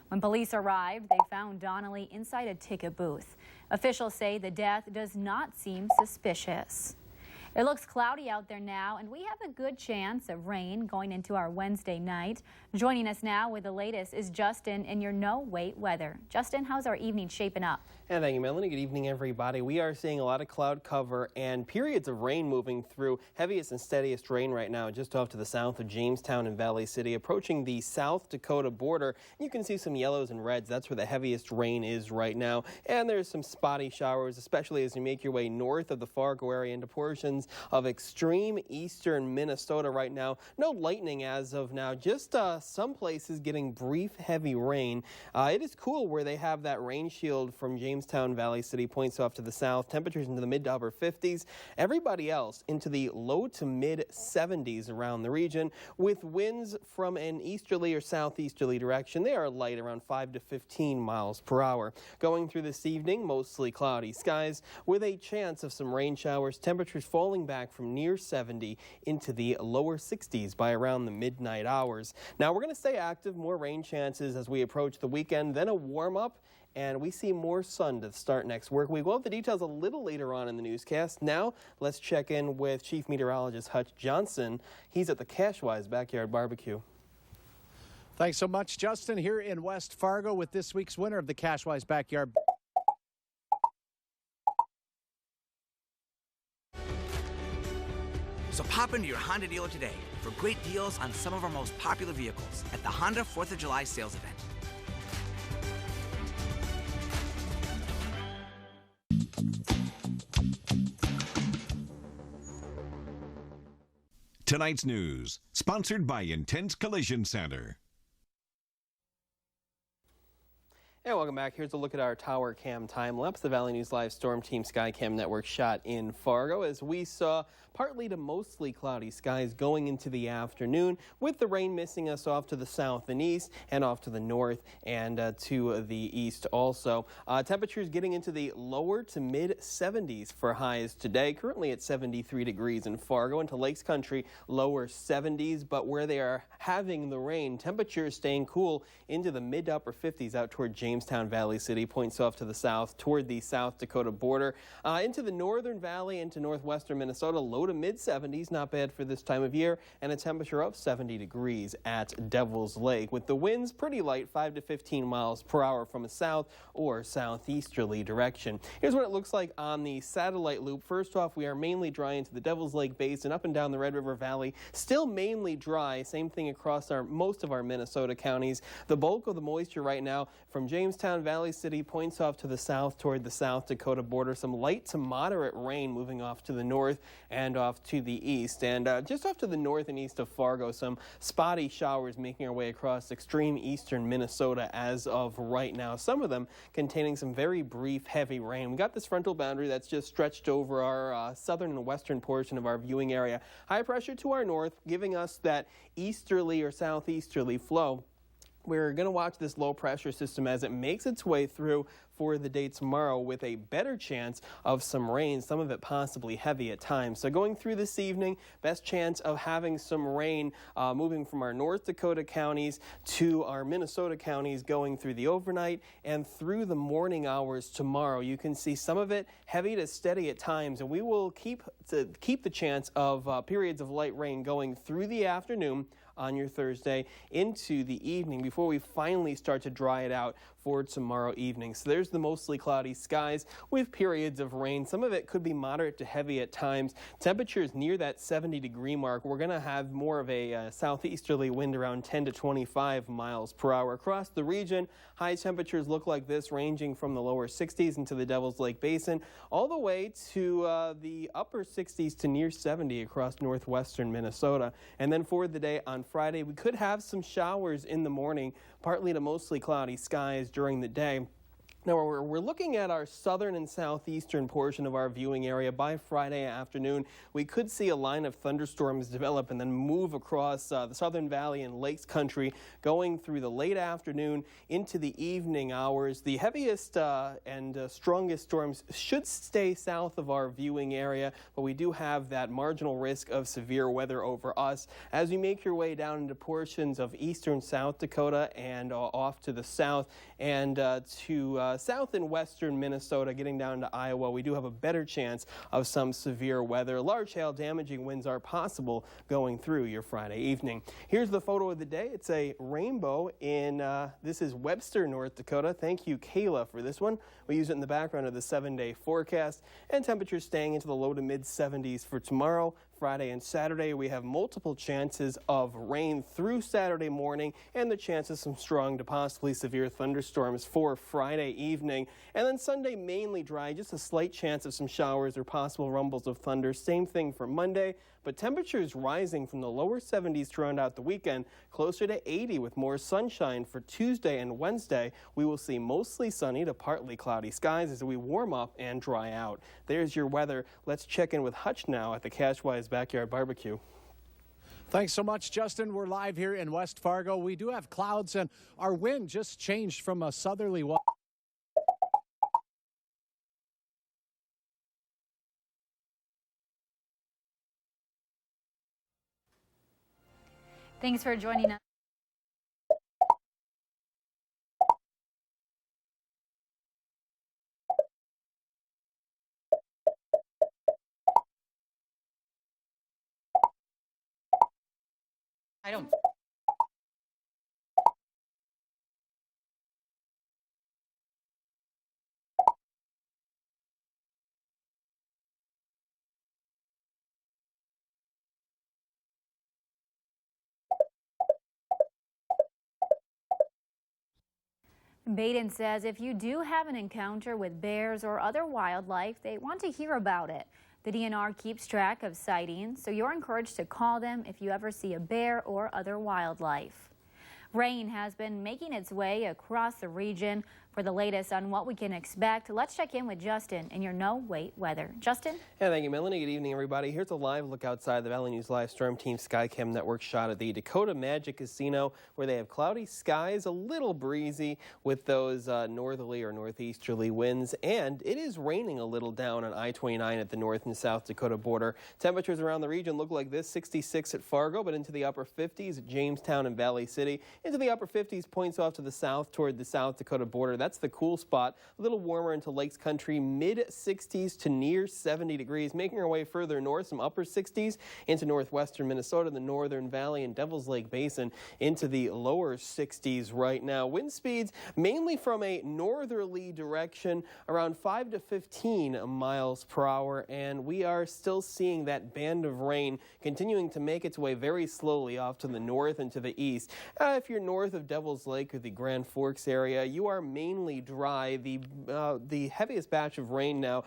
When police arrived, they found Donnelly inside a ticket booth. Officials say the death does not seem suspicious. It looks cloudy out there now, and we have a good chance of rain going into our Wednesday night. Joining us now with the latest is Justin in your no-wait weather. Justin, how's our evening shaping up? And thank you, Melanie. Good evening, everybody. We are seeing a lot of cloud cover and periods of rain moving through. Heaviest and steadiest rain right now just off to the south of Jamestown and Valley City, approaching the South Dakota border. You can see some yellows and reds. That's where the heaviest rain is right now. And there's some spotty showers, especially as you make your way north of the Fargo area into portions of extreme eastern Minnesota right now. No lightning as of now, just some places getting brief heavy rain. It is cool where they have that rain shield from Jamestown Valley City points off to the south. Temperatures into the mid to upper 50s. Everybody else into the low to mid 70s around the region, with winds from an easterly or southeasterly direction. They are light, around 5 to 15 miles per hour. Going through this evening, mostly cloudy skies with a chance of some rain showers. Temperatures falling back from near 70 into the lower 60s by around the midnight hours. Now we're going to stay active, more rain chances as we approach the weekend, then a warm up, and we see more sun to start next work week. We'll have the details a little later on in the newscast. Now let's check in with Chief Meteorologist Hutch Johnson. He's at the Cashwise Backyard Barbecue. Thanks so much, Justin, here in West Fargo with this week's winner of the Cashwise Backyard. So pop into your Honda dealer today for great deals on some of our most popular vehicles at the Honda 4th of July sales event. Tonight's news, sponsored by Intense Collision Center. Hey, welcome back. Here's a look at our tower cam time lapse. The Valley News Live Storm Team Skycam Network shot in Fargo as we saw partly to mostly cloudy skies going into the afternoon, with the rain missing us off to the south and east and off to the north and to the east also. Temperatures getting into the lower to mid 70s for highs today, currently at 73 degrees in Fargo. Into Lakes Country, lower 70s, but where they are having the rain, temperatures staying cool into the mid to upper 50s out toward Jamestown Valley City, points off to the south toward the South Dakota border. Into the northern valley, into northwestern Minnesota, low to mid 70s, not bad for this time of year, and a temperature of 70 degrees at Devil's Lake, with the winds pretty light, 5 to 15 miles per hour from a south or southeasterly direction. Here's what it looks like on the satellite loop. First off, we are mainly dry into the Devil's Lake Basin, up and down the Red River Valley, still mainly dry. Same thing across most of our Minnesota counties. The bulk of the moisture right now from Jamestown Valley City points off to the south toward the South Dakota border. Some light to moderate rain moving off to the north and off to the east. And just off to the north and east of Fargo, some spotty showers making our way across extreme eastern Minnesota as of right now. Some of them containing some very brief heavy rain. We got this frontal boundary that's just stretched over our southern and western portion of our viewing area. High pressure to our north, giving us that easterly or southeasterly flow. We're going to watch this low pressure system as it makes its way through for the day tomorrow, with a better chance of some rain, some of it possibly heavy at times. So going through this evening, best chance of having some rain moving from our North Dakota counties to our Minnesota counties, going through the overnight and through the morning hours tomorrow. You can see some of it heavy to steady at times, and we will keep the chance of periods of light rain going through the afternoon on your Thursday into the evening before we finally start to dry it out for tomorrow evening. So there's the mostly cloudy skies with periods of rain. Some of it could be moderate to heavy at times. Temperatures near that 70-degree mark. We're going to have more of a southeasterly wind around 10 to 25 miles per hour across the region. High temperatures look like this, ranging from the lower 60s into the Devil's Lake Basin all the way to the upper 60s to near 70 across northwestern Minnesota. And then for the day on Friday, we could have some showers in the morning, partly to mostly cloudy skies during the day. Now, we're looking at our southern and southeastern portion of our viewing area. By Friday afternoon, we could see a line of thunderstorms develop and then move across the Southern Valley and Lakes Country, going through the late afternoon into the evening hours. The heaviest and strongest storms should stay south of our viewing area, but we do have that marginal risk of severe weather over us. As you make your way down into portions of eastern South Dakota and off to the south and to south and western Minnesota, getting down to Iowa, we do have a better chance of some severe weather. Large hail damaging winds are possible going through your Friday evening. Here's the photo of the day. It's a rainbow in, this is Webster, North Dakota. Thank you, Kayla, for this one. We use it in the background of the 7-day forecast, and temperatures staying into the low to mid 70s for tomorrow. Friday and Saturday, we have multiple chances of rain through Saturday morning and the chance of some strong to possibly severe thunderstorms for Friday evening. And then Sunday, mainly dry, just a slight chance of some showers or possible rumbles of thunder. Same thing for Monday, but temperatures rising from the lower 70s to round out the weekend, closer to 80 with more sunshine for Tuesday and Wednesday. We will see mostly sunny to partly cloudy skies as we warm up and dry out. There's your weather. Let's check in with Hutch now at the Cashwise Backyard Barbecue. Thanks so much, Justin. We're live here in West Fargo. We do have clouds, and our wind just changed from a southerly walk. Thanks for joining us. I don't. Baden says if you do have an encounter with bears or other wildlife, they want to hear about it. The DNR keeps track of sightings, so you're encouraged to call them if you ever see a bear or other wildlife. Rain has been making its way across the region. For the latest on what we can expect, let's check in with Justin in your no-wait weather. Justin? Yeah, thank you, Melanie. Good evening, everybody. Here's a live look outside the Valley News Live Storm Team Skycam Network shot at the Dakota Magic Casino, where they have cloudy skies, a little breezy with those northerly or northeasterly winds, and it is raining a little down on I-29 at the North and South Dakota border. Temperatures around the region look like this: 66 at Fargo, but into the upper 50s at Jamestown and Valley City. Into the upper 50s, points off to the south toward the South Dakota border. That's the cool spot. A little warmer into Lakes Country, mid-60s to near 70 degrees. Making our way further north, some upper 60s into northwestern Minnesota, the Northern Valley and Devil's Lake Basin into the lower 60s right now. Wind speeds mainly from a northerly direction, around 5 to 15 miles per hour, and we are still seeing that band of rain continuing to make its way very slowly off to the north and to the east. If you're north of Devil's Lake or the Grand Forks area, you are mainly dry. The heaviest batch of rain now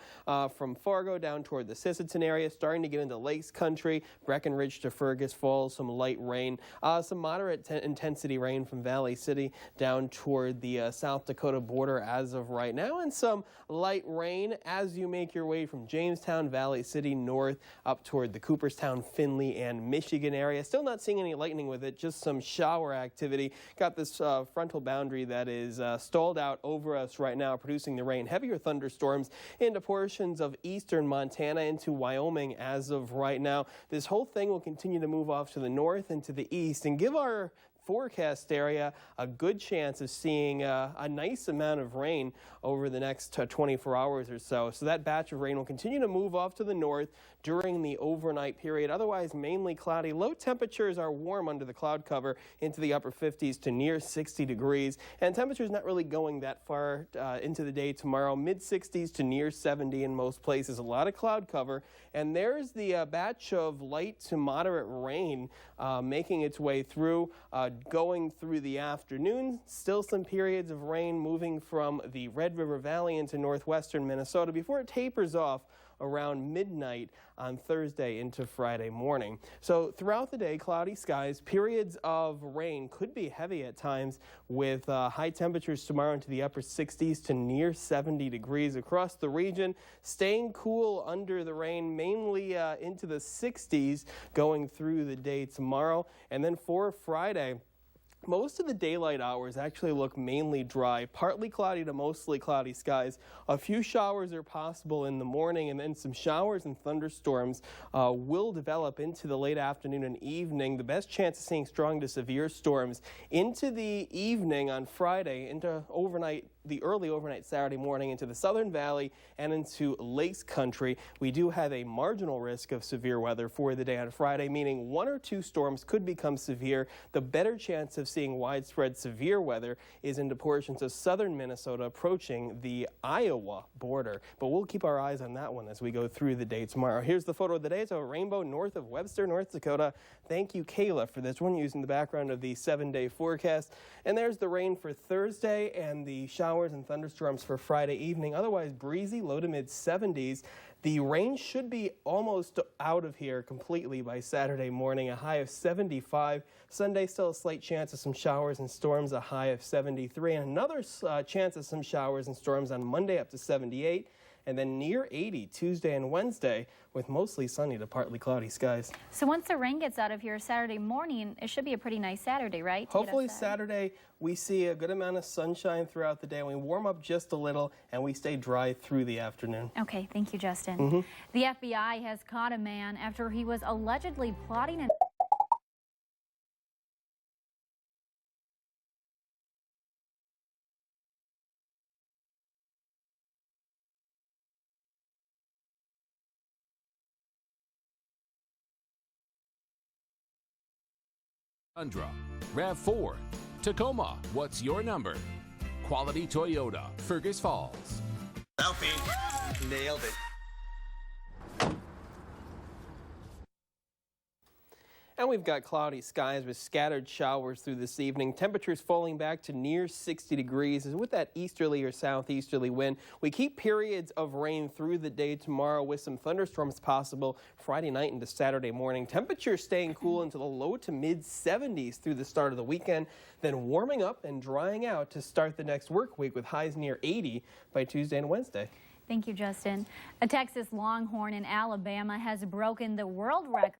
from Fargo down toward the Sisseton area, starting to get into Lakes Country, Breckenridge to Fergus Falls, some light rain, some moderate intensity rain from Valley City down toward the South Dakota border as of right now, and some light rain as you make your way from Jamestown, Valley City north up toward the Cooperstown, Findlay, and Michigan area. Still not seeing any lightning with it, just some shower activity. Got this frontal boundary that is stalled out over us right now, producing the rain. Heavier thunderstorms into portions of eastern Montana into Wyoming as of right now. This whole thing will continue to move off to the north and to the east and give our forecast area a good chance of seeing a nice amount of rain over the next 24 hours or so. So that batch of rain will continue to move off to the north during the overnight period. Otherwise, mainly cloudy. Low temperatures are warm under the cloud cover into the upper 50s to near 60 degrees. And temperatures not really going that far into the day tomorrow. Mid-60s to near 70 in most places. A lot of cloud cover. And there's the batch of light to moderate rain making its way through, going through the afternoon. Still some periods of rain moving from the Red River Valley into northwestern Minnesota before it tapers off around midnight on Thursday into Friday morning. So throughout the day, cloudy skies, periods of rain could be heavy at times with high temperatures tomorrow into the upper 60s to near 70 degrees across the region, staying cool under the rain, mainly into the 60s going through the day tomorrow. And then for Friday, most of the daylight hours actually look mainly dry, partly cloudy to mostly cloudy skies. A few showers are possible in the morning, and then some showers and thunderstorms will develop into the late afternoon and evening. The best chance of seeing strong to severe storms into the evening on Friday, into overnight, the early overnight Saturday morning into the Southern Valley and into Lakes Country. We do have a marginal risk of severe weather for the day on Friday, meaning 1 or 2 storms could become severe. The better chance of seeing widespread severe weather is into portions of southern Minnesota approaching the Iowa border. But we'll keep our eyes on that one as we go through the day tomorrow. Here's the photo of the day. It's a rainbow north of Webster, North Dakota. Thank you, Kayla, for this one, using the background of the 7-day forecast. And there's the rain for Thursday and the showers and thunderstorms for Friday evening. Otherwise breezy, low to mid 70s. The rain should be almost out of here completely by Saturday morning, a high of 75. Sunday, still a slight chance of some showers and storms, a high of 73. And another chance of some showers and storms on Monday, up to 78. And then near 80 Tuesday and Wednesday with mostly sunny to partly cloudy skies. So once the rain gets out of here Saturday morning, it should be a pretty nice Saturday, right? Hopefully Saturday we see a good amount of sunshine throughout the day. We warm up just a little and we stay dry through the afternoon. Okay, thank you, Justin. The FBI has caught a man after he was allegedly plotting an Tundra, RAV4, Tacoma, what's your number? Quality Toyota, Fergus Falls. Selfie. Nailed it. And we've got cloudy skies with scattered showers through this evening. Temperatures falling back to near 60 degrees. With that easterly or southeasterly wind, we keep periods of rain through the day tomorrow with some thunderstorms possible Friday night into Saturday morning. Temperatures staying cool into the low to mid 70s through the start of the weekend, then warming up and drying out to start the next work week with highs near 80 by Tuesday and Wednesday. Thank you, Justin. A Texas Longhorn in Alabama has broken the world record.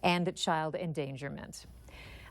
And child endangerment.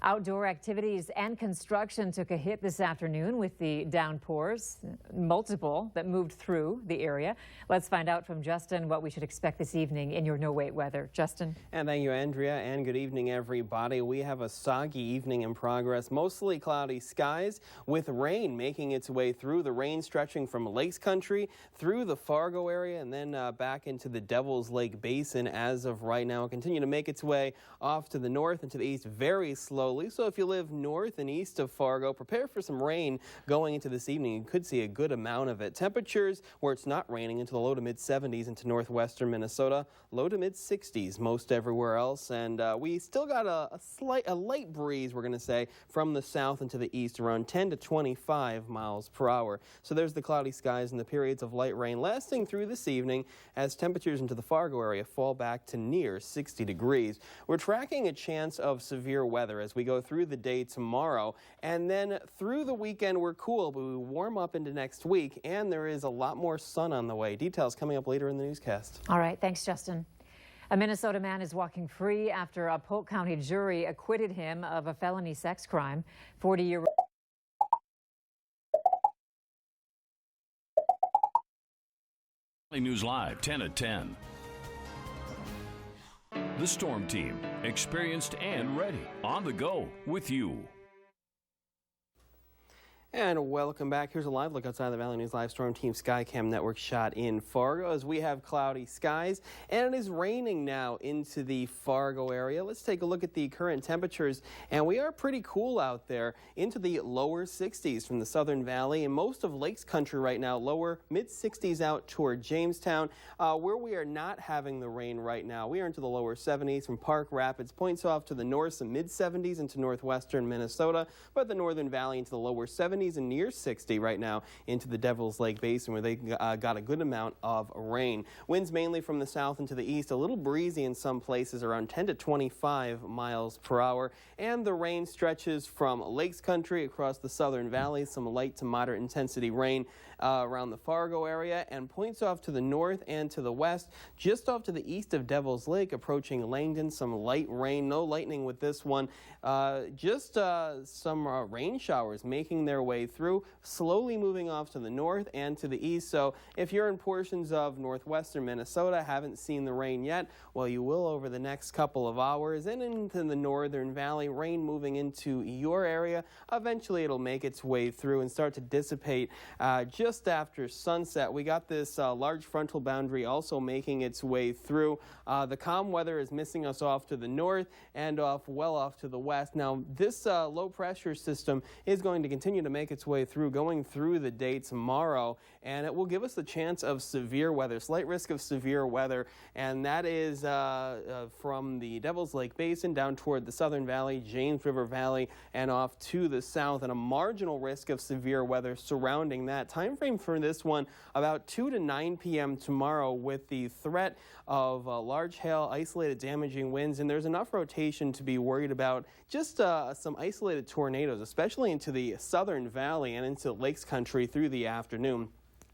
Outdoor activities and construction took a hit this afternoon with the downpours, multiple that moved through the area. Let's find out from Justin what we should expect this evening in your no-wait weather. Justin. And thank you, Andrea, and good evening, everybody. We have a soggy evening in progress, mostly cloudy skies with rain making its way through. The rain stretching from Lakes Country through the Fargo area and then back into the Devil's Lake Basin as of right now. It'll continue to make its way off to the north and to the east very slowly. So if you live north and east of Fargo, prepare for some rain going into this evening. You could see a good amount of it. Temperatures where it's not raining into the low to mid 70s into northwestern Minnesota, low to mid 60s most everywhere else. And we still got a light breeze, we're going to say, from the south into the east around 10 to 25 miles per hour. So there's the cloudy skies and the periods of light rain lasting through this evening as temperatures into the Fargo area fall back to near 60 degrees. We're tracking a chance of severe weather as we go through the day tomorrow, and then through the weekend we're cool, but we warm up into next week, and there is a lot more sun on the way. Details coming up later in the newscast. All right, thanks, Justin. A Minnesota man is walking free after a Polk County jury acquitted him of a felony sex crime. 40-year-old News Live, 10 at 10. The Storm Team, experienced and ready, on the go with you. And welcome back. Here's a live look outside the Valley News Live Storm Team Skycam Network shot in Fargo as we have cloudy skies and it is raining now into the Fargo area. Let's take a look at the current temperatures, and we are pretty cool out there into the lower 60s from the Southern Valley and most of Lakes Country right now. Lower mid 60s out toward Jamestown. Where we are not having the rain right now, we are into the lower 70s from Park Rapids, points off to the north, some mid 70s into northwestern Minnesota, but the Northern Valley into the lower 70s and near 60 right now into the Devil's Lake Basin, where they got a good amount of rain. Winds mainly from the south and to the east, a little breezy in some places, around 10 to 25 miles per hour. And the rain stretches from Lakes Country across the Southern Valley, some light to moderate intensity rain around the Fargo area, and points off to the north and to the west, just off to the east of Devil's Lake, approaching Langdon, some light rain, no lightning with this one, just some rain showers making their way through, slowly moving off to the north and to the east. So if you're in portions of northwestern Minnesota, haven't seen the rain yet, well, you will over the next couple of hours. And into the Northern Valley, rain moving into your area. Eventually it'll make its way through and start to dissipate just after sunset. We got this large frontal boundary also making its way through. The calm weather is missing us off to the north and well off to the west. Now this low pressure system is going to continue to make its way through, going through the day tomorrow, and it will give us the chance of severe weather, slight risk of severe weather, and that is from the Devil's Lake Basin down toward the Southern Valley, James River Valley, and off to the south, and a marginal risk of severe weather surrounding that. Time frame for this one about 2 to 9 p.m. tomorrow, with the threat of large hail, isolated damaging winds, and there's enough rotation to be worried about just some isolated tornadoes, especially into the Southern Valley and into Lakes Country through the afternoon.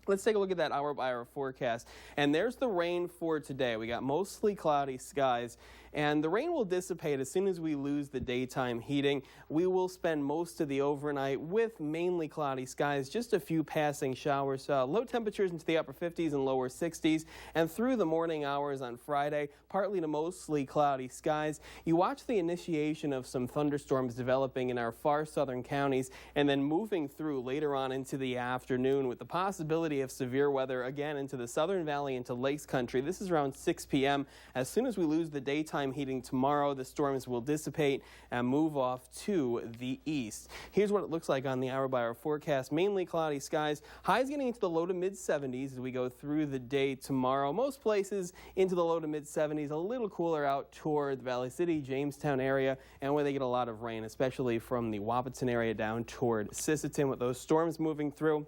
Let's take a look at that hour-by-hour forecast. And there's the rain for today. We got mostly cloudy skies, and the rain will dissipate as soon as we lose the daytime heating. We will spend most of the overnight with mainly cloudy skies, just a few passing showers. Low temperatures into the upper 50s and lower 60s, and through the morning hours on Friday, partly to mostly cloudy skies. You watch the initiation of some thunderstorms developing in our far southern counties, and then moving through later on into the afternoon with the possibility of severe weather again into the Southern Valley, into Lakes Country. This is around 6 p.m. As soon as we lose the daytime heating tomorrow, the storms will dissipate and move off to the east. Here's what it looks like on the hour-by-hour forecast. Mainly cloudy skies. Highs getting into the low to mid-70s as we go through the day tomorrow. Most places into the low to mid-70s. A little cooler out toward the Valley City, Jamestown area, and where they get a lot of rain, especially from the Wahpeton area down toward Sisseton with those storms moving through.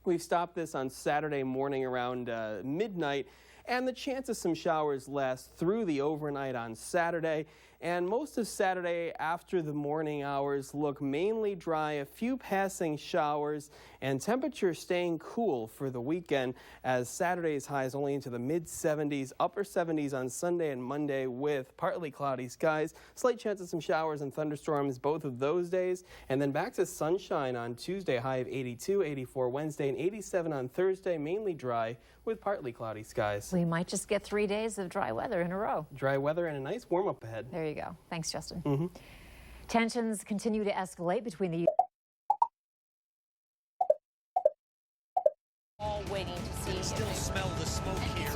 We've stopped this on Saturday morning around midnight, and the chance of some showers lasts through the overnight on Saturday. And most of Saturday after the morning hours look mainly dry, a few passing showers, and temperatures staying cool for the weekend as Saturday's highs only into the mid-70s, upper 70s on Sunday and Monday with partly cloudy skies. Slight chance of some showers and thunderstorms both of those days, and then back to sunshine on Tuesday, high of 82, 84 Wednesday, and 87 on Thursday, mainly dry with partly cloudy skies. We might just get 3 days of dry weather in a row. Dry weather and a nice warm-up ahead. There you go. Thanks, Justin. Tensions continue to escalate between the All waiting to see. Still smell the smoke here.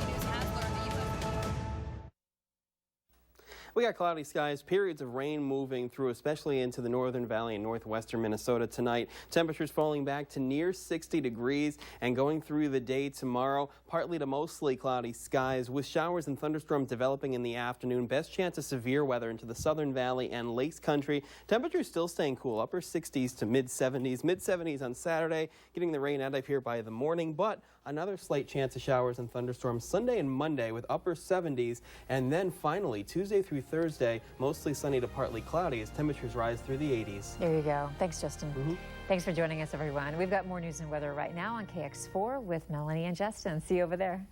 We got cloudy skies, periods of rain moving through, especially into the Northern Valley and northwestern Minnesota tonight. Temperatures falling back to near 60 degrees and going through the day tomorrow. Partly to mostly cloudy skies with showers and thunderstorms developing in the afternoon. Best chance of severe weather into the Southern Valley and Lakes Country. Temperatures still staying cool, upper 60s to mid-70s. Mid-70s on Saturday, getting the rain out of here by the morning, but another slight chance of showers and thunderstorms Sunday and Monday with upper 70s. And then finally, Tuesday through Thursday, mostly sunny to partly cloudy as temperatures rise through the 80s. There you go. Thanks, Justin. Thanks for joining us, everyone. We've got more news and weather right now on KX4 with Melanie and Justin. See you over there.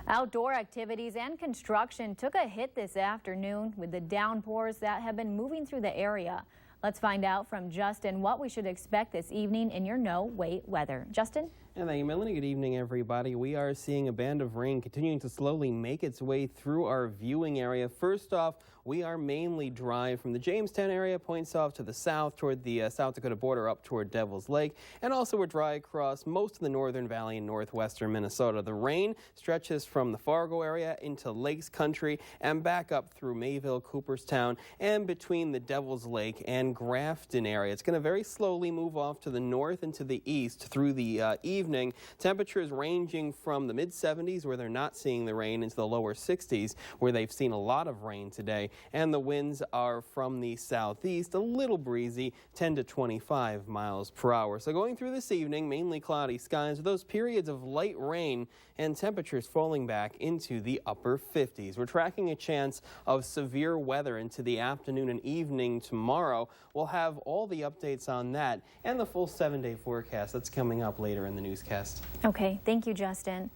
Outdoor activities and construction took a hit this afternoon with the downpours that have been moving through the area. Let's find out from Justin what we should expect this evening in your no-wait weather. Justin? And thank you, Melanie. Good evening, everybody. We are seeing a band of rain continuing to slowly make its way through our viewing area. First off, we are mainly dry from the Jamestown area, points off to the south toward the South Dakota border up toward Devil's Lake. And also we're dry across most of the northern valley and northwestern Minnesota. The rain stretches from the Fargo area into Lakes Country and back up through Mayville, Cooperstown, and between the Devil's Lake and Grafton area. It's going to very slowly move off to the north and to the east through the evening. Temperatures ranging from the mid-70s where they're not seeing the rain into the lower 60s where they've seen a lot of rain today. And the winds are from the southeast, a little breezy, 10 to 25 miles per hour. So going through this evening, mainly cloudy skies with those periods of light rain and temperatures falling back into the upper 50s. We're tracking a chance of severe weather into the afternoon and evening tomorrow. We'll have all the updates on that and the full 7-day forecast that's coming up later in the newscast. Okay, thank you, Justin.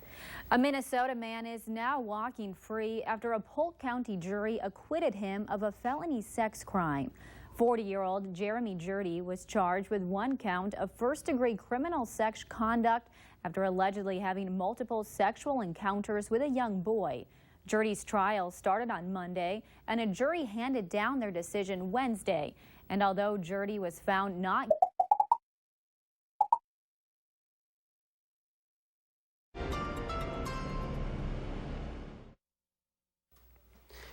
A Minnesota man is now walking free after a Polk County jury acquitted him of a felony sex crime. 40-year-old Jeremy Jurdy was charged with 1 count of first-degree criminal sex conduct after allegedly having multiple sexual encounters with a young boy. Jurdy's trial started on Monday, and a jury handed down their decision Wednesday. And although Jurdy was found not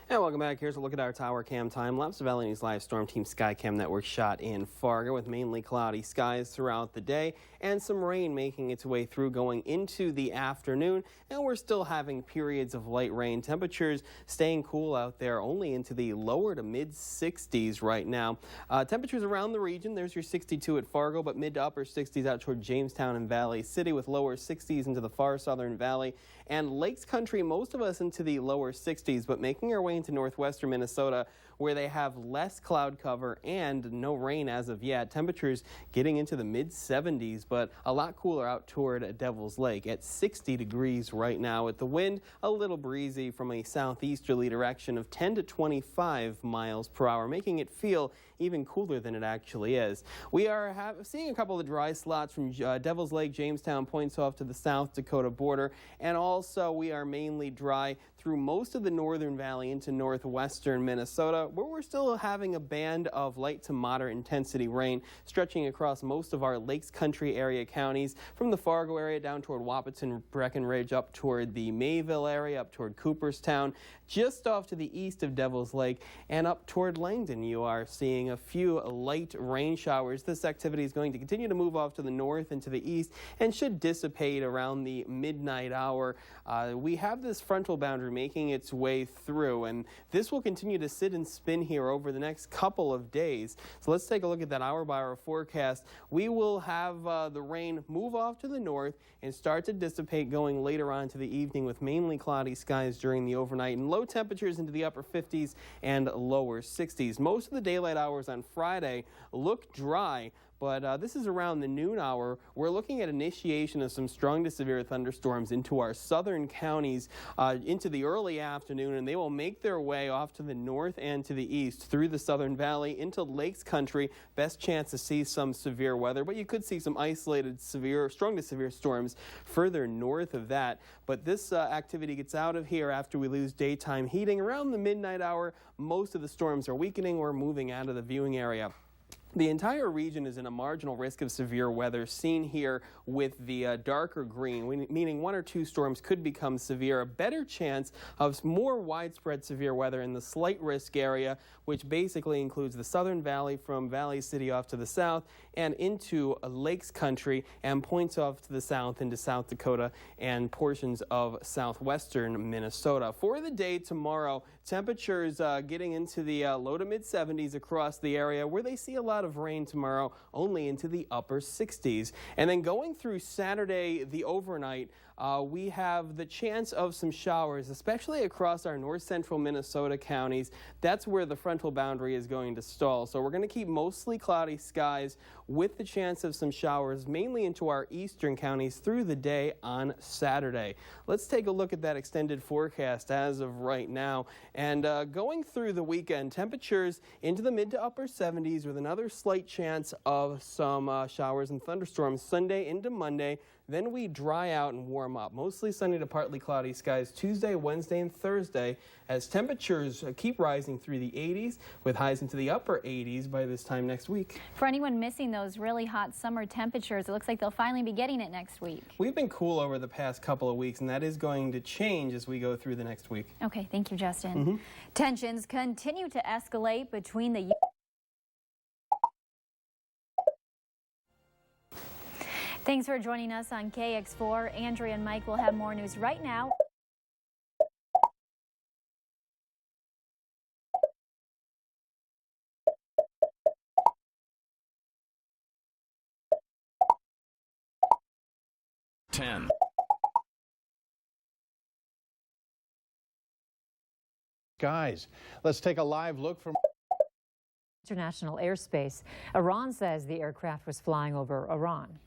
And welcome back. Here's a look at our tower cam time lapse. The Valley News Live Storm Team Skycam Network shot in Fargo with mainly cloudy skies throughout the day and some rain making its way through going into the afternoon. And we're still having periods of light rain. Temperatures staying cool out there only into the lower to mid 60s right now. Temperatures around the region, there's your 62 at Fargo, but mid to upper 60s out toward Jamestown and Valley City with lower 60s into the far southern valley. And Lakes Country, most of us into the lower 60s, but making our way into northwestern Minnesota where they have less cloud cover and no rain as of yet. Temperatures getting into the mid-70s, but a lot cooler out toward Devil's Lake at 60 degrees right now with the wind a little breezy from a southeasterly direction of 10 to 25 miles per hour, making it feel even cooler than it actually is. We are seeing a couple of dry slots from Devil's Lake, Jamestown, points off to the South Dakota border, and also we are mainly dry through most of the northern valley into northwestern Minnesota, where we're still having a band of light to moderate intensity rain stretching across most of our Lakes Country area counties from the Fargo area down toward Wahpeton, Breckenridge, up toward the Mayville area, up toward Cooperstown, just off to the east of Devil's Lake, and up toward Langdon. You are seeing a few light rain showers. This activity is going to continue to move off to the north and to the east and should dissipate around the midnight hour. We have this frontal boundary making its way through, and this will continue to sit and spin here over the next couple of days. So let's take a look at that hour-by-hour forecast. We will have the rain move off to the north and start to dissipate going later on to the evening with mainly cloudy skies during the overnight and low temperatures into the upper 50s and lower 60s. Most of the daylight hours on Friday look dry, but this is around the noon hour. We're looking at initiation of some strong to severe thunderstorms into our southern counties into the early afternoon, and they will make their way off to the north and to the east through the southern valley into Lakes Country. Best chance to see some severe weather, but you could see some isolated strong to severe storms further north of that. But this activity gets out of here after we lose daytime heating. Around the midnight hour, most of the storms are weakening or moving out of the viewing area. The entire region is in a marginal risk of severe weather, seen here with the darker green, meaning 1 or 2 storms could become severe. A better chance of more widespread severe weather in the slight risk area, which basically includes the southern valley from Valley City off to the south and into Lakes Country and points off to the south into South Dakota and portions of southwestern Minnesota. For the day tomorrow, temperatures getting into the low to mid 70s across the area, where they see a lot of rain tomorrow, only into the upper 60s. And then going through Saturday, the overnight, we have the chance of some showers, especially across our north central Minnesota counties. That's where the frontal boundary is going to stall. So we're going to keep mostly cloudy skies with the chance of some showers, mainly into our eastern counties through the day on Saturday. Let's take a look at that extended forecast as of right now. And going through the weekend, temperatures into the mid to upper 70s with another slight chance of some showers and thunderstorms Sunday into Monday. Then we dry out and warm up. Mostly sunny to partly cloudy skies Tuesday, Wednesday, and Thursday as temperatures keep rising through the 80s with highs into the upper 80s by this time next week. For anyone missing those really hot summer temperatures, it looks like they'll finally be getting it next week. We've been cool over the past couple of weeks, and that is going to change as we go through the next week. Okay, thank you, Justin. Tensions continue to escalate between the Thanks for joining us on KX4. Andrea and Mike will have more news right now. Guys, let's take a live look from International airspace. Iran says the aircraft was flying over Iran.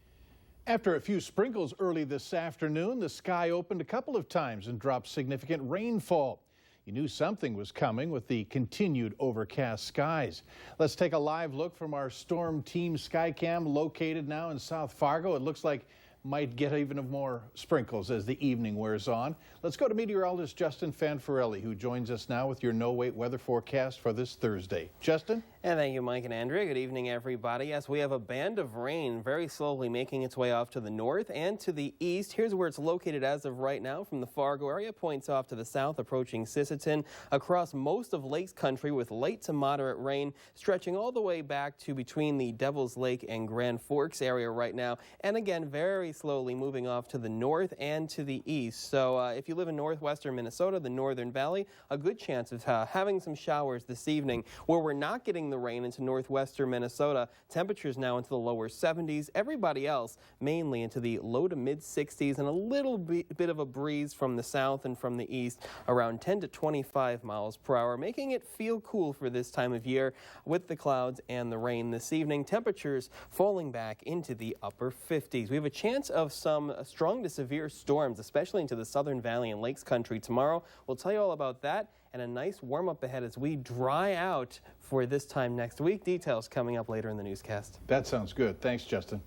After a few sprinkles early this afternoon, the sky opened a couple of times and dropped significant rainfall. You knew something was coming with the continued overcast skies. Let's take a live look from our Storm Team Skycam located now in South Fargo. It looks like might get even more sprinkles as the evening wears on. Let's go to meteorologist Justin Fanfarelli, who joins us now with your no-wait weather forecast for this Thursday. Justin? And thank you, Mike and Andrea. Good evening, everybody. Yes, we have a band of rain very slowly making its way off to the north and to the east. Here's where it's located as of right now from the Fargo area. Points off to the south, approaching Sisseton, across most of Lakes Country with light to moderate rain, stretching all the way back to between the Devil's Lake and Grand Forks area right now. And again, very slowly moving off to the north and to the east. So if you live in northwestern Minnesota, the Northern Valley, a good chance of having some showers this evening. Where we're not getting the rain into northwestern Minnesota, temperatures now into the lower 70s. Everybody else mainly into the low to mid 60s and a little bit of a breeze from the south and from the east around 10 to 25 miles per hour, making it feel cool for this time of year with the clouds and the rain this evening. Temperatures falling back into the upper 50s. We have a chance of some strong to severe storms, especially into the Southern Valley and Lakes Country tomorrow. We'll tell you all about that and a nice warm-up ahead as we dry out for this time next week. Details coming up later in the newscast. That sounds good. Thanks, Justin.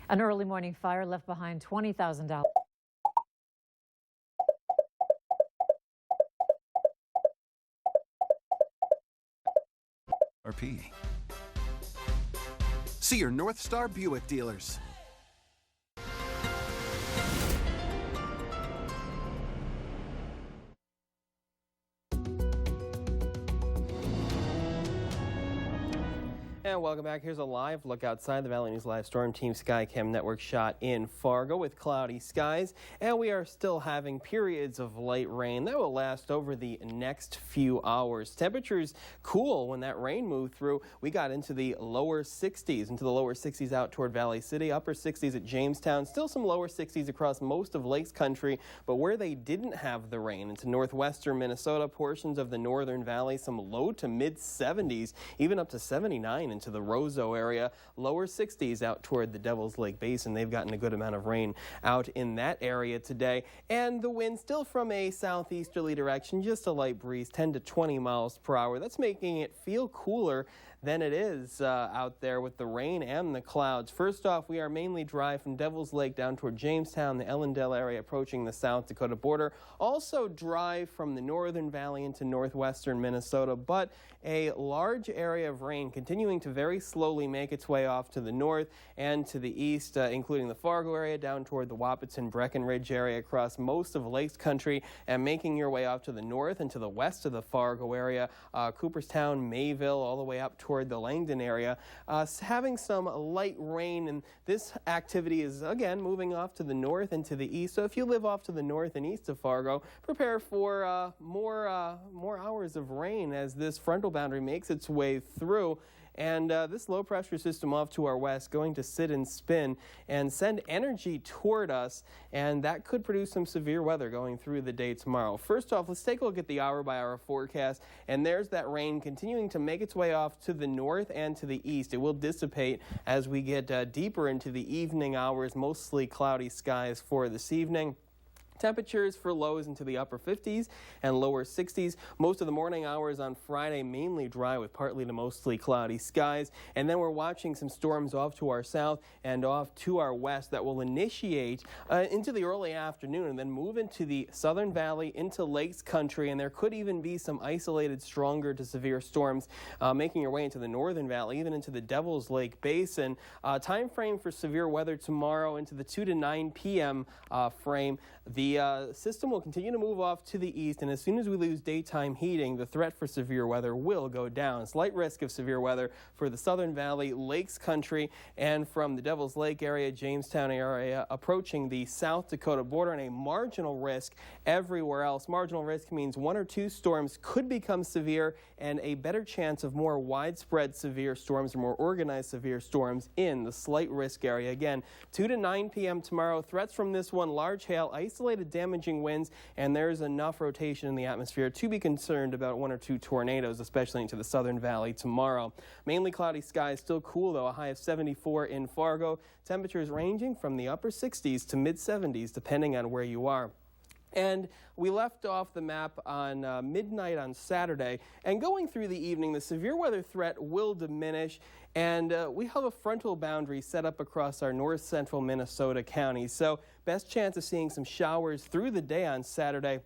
An early morning fire left behind $20,000. RP. See your North Star Buick dealers. And welcome back. Here's a live look outside the Valley News Live Storm Team Skycam Network shot in Fargo with cloudy skies. And we are still having periods of light rain that will last over the next few hours. Temperatures cool when that rain moved through. We got into the lower 60s, out toward Valley City, upper 60s at Jamestown. Still some lower 60s across most of Lakes Country. But where they didn't have the rain, into northwestern Minnesota, portions of the Northern Valley, some low to mid 70s, even up to 79 into the Roseau area, lower 60s out toward the Devil's Lake Basin. They've gotten a good amount of rain out in that area today. And the wind still from a southeasterly direction, just a light breeze, 10 to 20 miles per hour. That's making it feel cooler than it is out there with the rain and the clouds. First off, we are mainly dry from Devil's Lake down toward Jamestown, the Ellendale area approaching the South Dakota border. Also dry from the Northern Valley into northwestern Minnesota, but a large area of rain continuing to very slowly make its way off to the north and to the east, including the Fargo area down toward the Wahpeton Breckenridge area across most of Lakes Country, and making your way off to the north and to the west of the Fargo area, Cooperstown, Mayville, all the way up toward the Langdon area, having some light rain. And this activity is again moving off to the north and to the east. So if you live off to the north and east of Fargo, prepare for more hours of rain as this frontal boundary makes its way through. and this low pressure system off to our west going to sit and spin and send energy toward us, and that could produce some severe weather going through the day tomorrow. First off, let's take a look at the hour-by-hour forecast, and there's that rain continuing to make its way off to the north and to the east. It will dissipate as we get deeper into the evening hours, mostly cloudy skies for this evening. Temperatures for lows into the upper 50s and lower 60s. Most of the morning hours on Friday mainly dry with partly to mostly cloudy skies. And then we're watching some storms off to our south and off to our west that will initiate into the early afternoon and then move into the southern valley, into Lakes Country. And there could even be some isolated stronger to severe storms making their way into the northern valley, even into the Devil's Lake Basin. Time frame for severe weather tomorrow into the 2 to 9 p.m. Frame. The system will continue to move off to the east, and as soon as we lose daytime heating, the threat for severe weather will go down. Slight risk of severe weather for the Southern Valley, Lakes Country, and from the Devil's Lake area, Jamestown area, approaching the South Dakota border, and a marginal risk everywhere else. Marginal risk means 1 or 2 storms could become severe, and a better chance of more widespread severe storms or more organized severe storms in the slight risk area. Again, 2 to 9 p.m. tomorrow. Threats from this one: large hail, isolated damaging winds, and there's enough rotation in the atmosphere to be concerned about 1 or 2 tornadoes, especially into the Southern Valley tomorrow. Mainly cloudy skies, still cool though, a high of 74 in Fargo. Temperatures ranging from the upper 60s to mid 70s depending on where you are. And we left off the map on midnight on Saturday, and going through the evening, the severe weather threat will diminish, and we have a frontal boundary set up across our north central Minnesota counties. So best chance of seeing some showers through the day on Saturday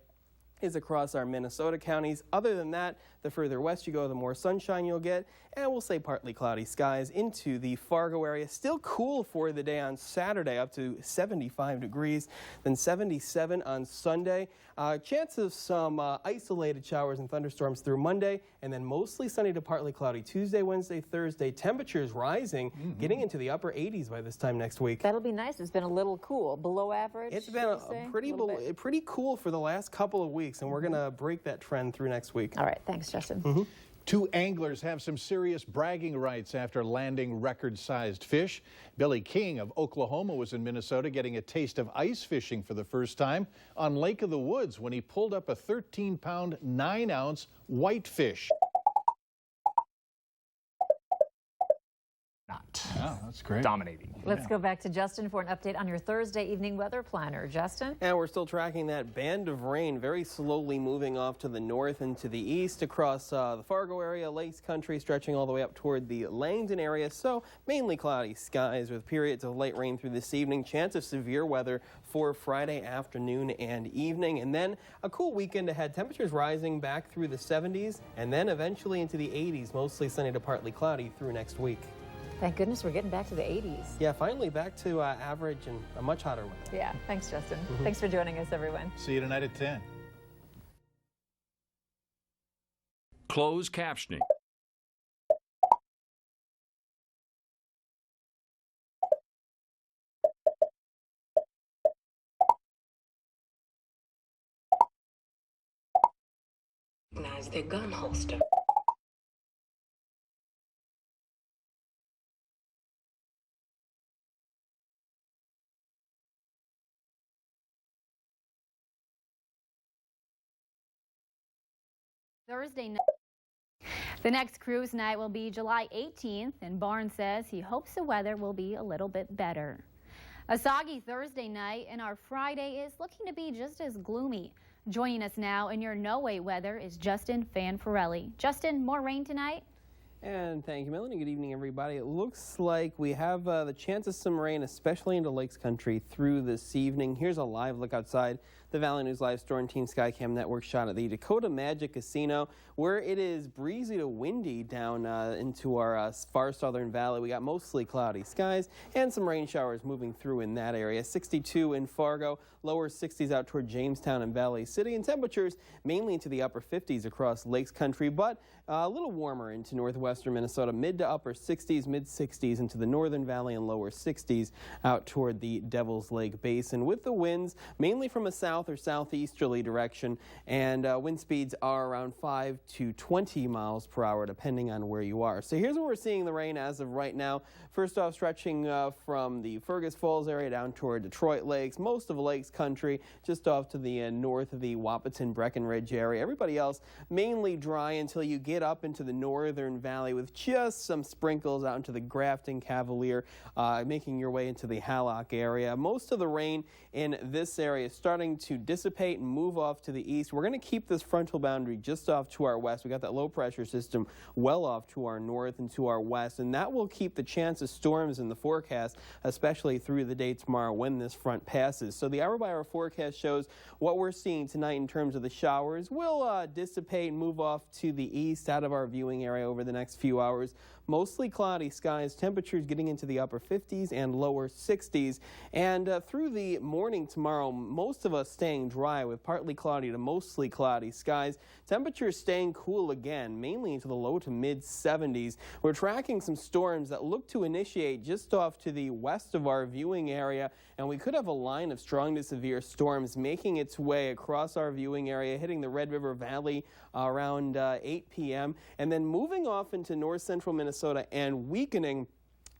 is across our Minnesota counties. Other than that, the further west you go, the more sunshine you'll get, and we'll say partly cloudy skies into the Fargo area. Still cool for the day on Saturday, up to 75 degrees, then 77 on Sunday. Chance of some isolated showers and thunderstorms through Monday, and then mostly sunny to partly cloudy Tuesday, Wednesday, Thursday. Temperatures rising, getting into the upper 80s by this time next week. That'll be nice. It's been a little cool, below average. It's been pretty cool for the last couple of weeks, and we're going to break that trend through next week. All right, thanks, Justin. 2 anglers have some serious bragging rights after landing record-sized fish. Billy King of Oklahoma was in Minnesota getting a taste of ice fishing for the first time on Lake of the Woods when he pulled up a 13-pound, 9-ounce whitefish. Oh, that's great. Dominating. Let's go back to Justin for an update on your Thursday evening weather planner. Justin? And we're still tracking that band of rain very slowly moving off to the north and to the east across the Fargo area, Lakes Country, stretching all the way up toward the Langdon area. So mainly cloudy skies with periods of light rain through this evening. Chance of severe weather for Friday afternoon and evening. And then a cool weekend ahead. Temperatures rising back through the 70s and then eventually into the 80s. Mostly sunny to partly cloudy through next week. Thank goodness we're getting back to the 80s. Yeah, finally back to average and a much hotter weather. Yeah, thanks, Justin. Thanks for joining us, everyone. See you tonight at 10. Closed captioning. Recognize their gun holster. Thursday night. The next cruise night will be July 18th, and Barnes says he hopes the weather will be a little bit better. A soggy Thursday night, and our Friday is looking to be just as gloomy. Joining us now in your No Way weather is Justin Fanfarelli. Justin, more rain tonight? And thank you, Melanie. Good evening, everybody. It looks like we have the chance of some rain, especially into Lakes Country through this evening. Here's a live look outside the Valley News Live Storm Team Skycam Network shot at the Dakota Magic Casino, where it is breezy to windy down into our far southern valley. We got mostly cloudy skies and some rain showers moving through in that area. 62 in Fargo, lower 60s out toward Jamestown and Valley City, and temperatures mainly into the upper 50s across Lakes Country, but a little warmer into northwestern Minnesota, mid to upper 60s, mid 60s into the northern valley and lower 60s out toward the Devil's Lake Basin, with the winds mainly from a south south or southeasterly direction, and wind speeds are around 5 to 20 miles per hour, depending on where you are. So here's where we're seeing the rain as of right now. First off, stretching from the Fergus Falls area down toward Detroit Lakes, most of Lakes Country, just off to the north of the Wahpeton Breckenridge area. Everybody else mainly dry until you get up into the northern valley with just some sprinkles out into the Grafton Cavalier, making your way into the Hallock area. Most of the rain in this area is starting to dissipate and move off to the east. We're going to keep this frontal boundary just off to our west. We got that low pressure system well off to our north and to our west, and that will keep the chance of storms in the forecast, especially through the day tomorrow when this front passes. So the hour-by-hour forecast shows what we're seeing tonight in terms of the showers will dissipate and move off to the east out of our viewing area over the next few hours. Mostly cloudy skies, temperatures getting into the upper 50s and lower 60s. And through the morning tomorrow, most of us staying dry with partly cloudy to mostly cloudy skies. Temperatures staying cool again, mainly into the low to mid 70s. We're tracking some storms that look to initiate just off to the west of our viewing area, and we could have a line of strong to severe storms making its way across our viewing area, hitting the Red River Valley around 8 p.m. and then moving off into north central Minnesota and weakening.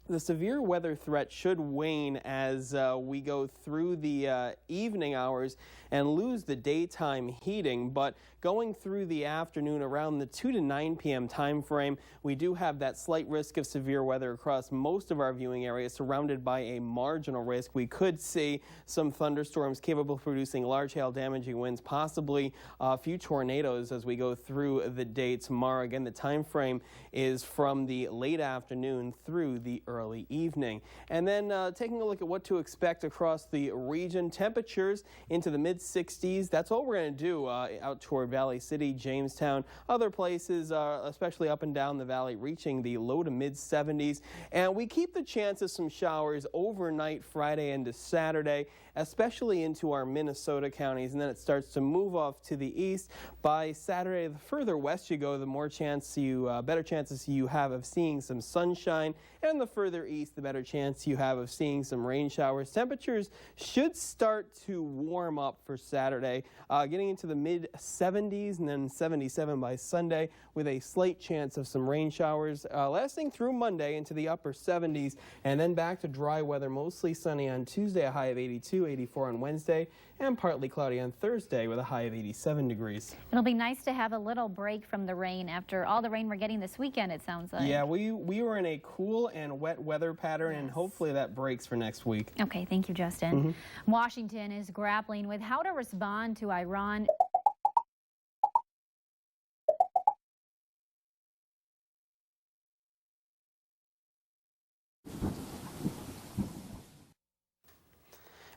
The severe weather threat should wane as we go through the evening hours and lose the daytime heating, but going through the afternoon around the 2 to 9 p.m. time frame, we do have that slight risk of severe weather across most of our viewing areas, surrounded by a marginal risk. We could see some thunderstorms capable of producing large hail damaging winds, possibly a few tornadoes as we go through the day tomorrow. Again, the time frame is from the late afternoon through the early evening. And then taking a look at what to expect across the region, temperatures into the mid 60s. That's all we're going to do out toward Valley City, Jamestown, other places, especially up and down the valley, reaching the low to mid 70s. And we keep the chance of some showers overnight Friday into Saturday, especially into our Minnesota counties, and then it starts to move off to the east. By Saturday, the further west you go, the more better chances you have of seeing some sunshine, and the further east, the better chance you have of seeing some rain showers. Temperatures should start to warm up for Saturday, getting into the mid 70s and then 77 by Sunday, with a slight chance of some rain showers lasting through Monday into the upper 70s, and then back to dry weather, mostly sunny on Tuesday, a high of 82, 84 on Wednesday, and partly cloudy on Thursday with a high of 87 degrees. It'll be nice to have a little break from the rain after all the rain we're getting this weekend, it sounds like. Yeah, we were in a cool and wet weather pattern, and hopefully that breaks for next week. Okay, thank you, Justin. Washington is grappling with how to respond to Iran.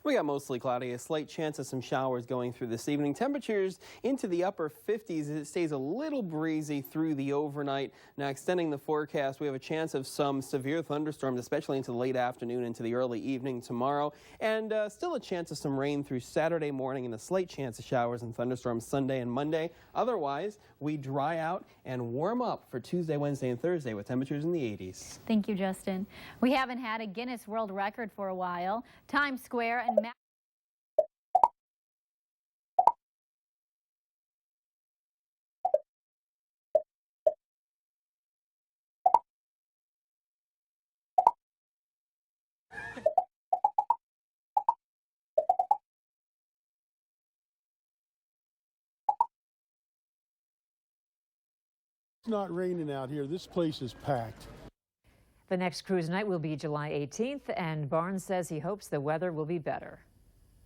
We got mostly cloudy, a slight chance of some showers going through this evening. Temperatures into the upper 50s. It stays a little breezy through the overnight. Now, extending the forecast, we have a chance of some severe thunderstorms, especially into the late afternoon into the early evening tomorrow. And still a chance of some rain through Saturday morning, and a slight chance of showers and thunderstorms Sunday and Monday. Otherwise, we dry out and warm up for Tuesday, Wednesday, and Thursday with temperatures in the 80s. Thank you, Justin. We haven't had a Guinness World Record for a while. Times Square and It's not raining out here. This place is packed. The next cruise night will be July 18th, and Barnes says he hopes the weather will be better.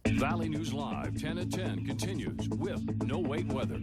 Valley News Live 10 at 10 continues with no wait weather.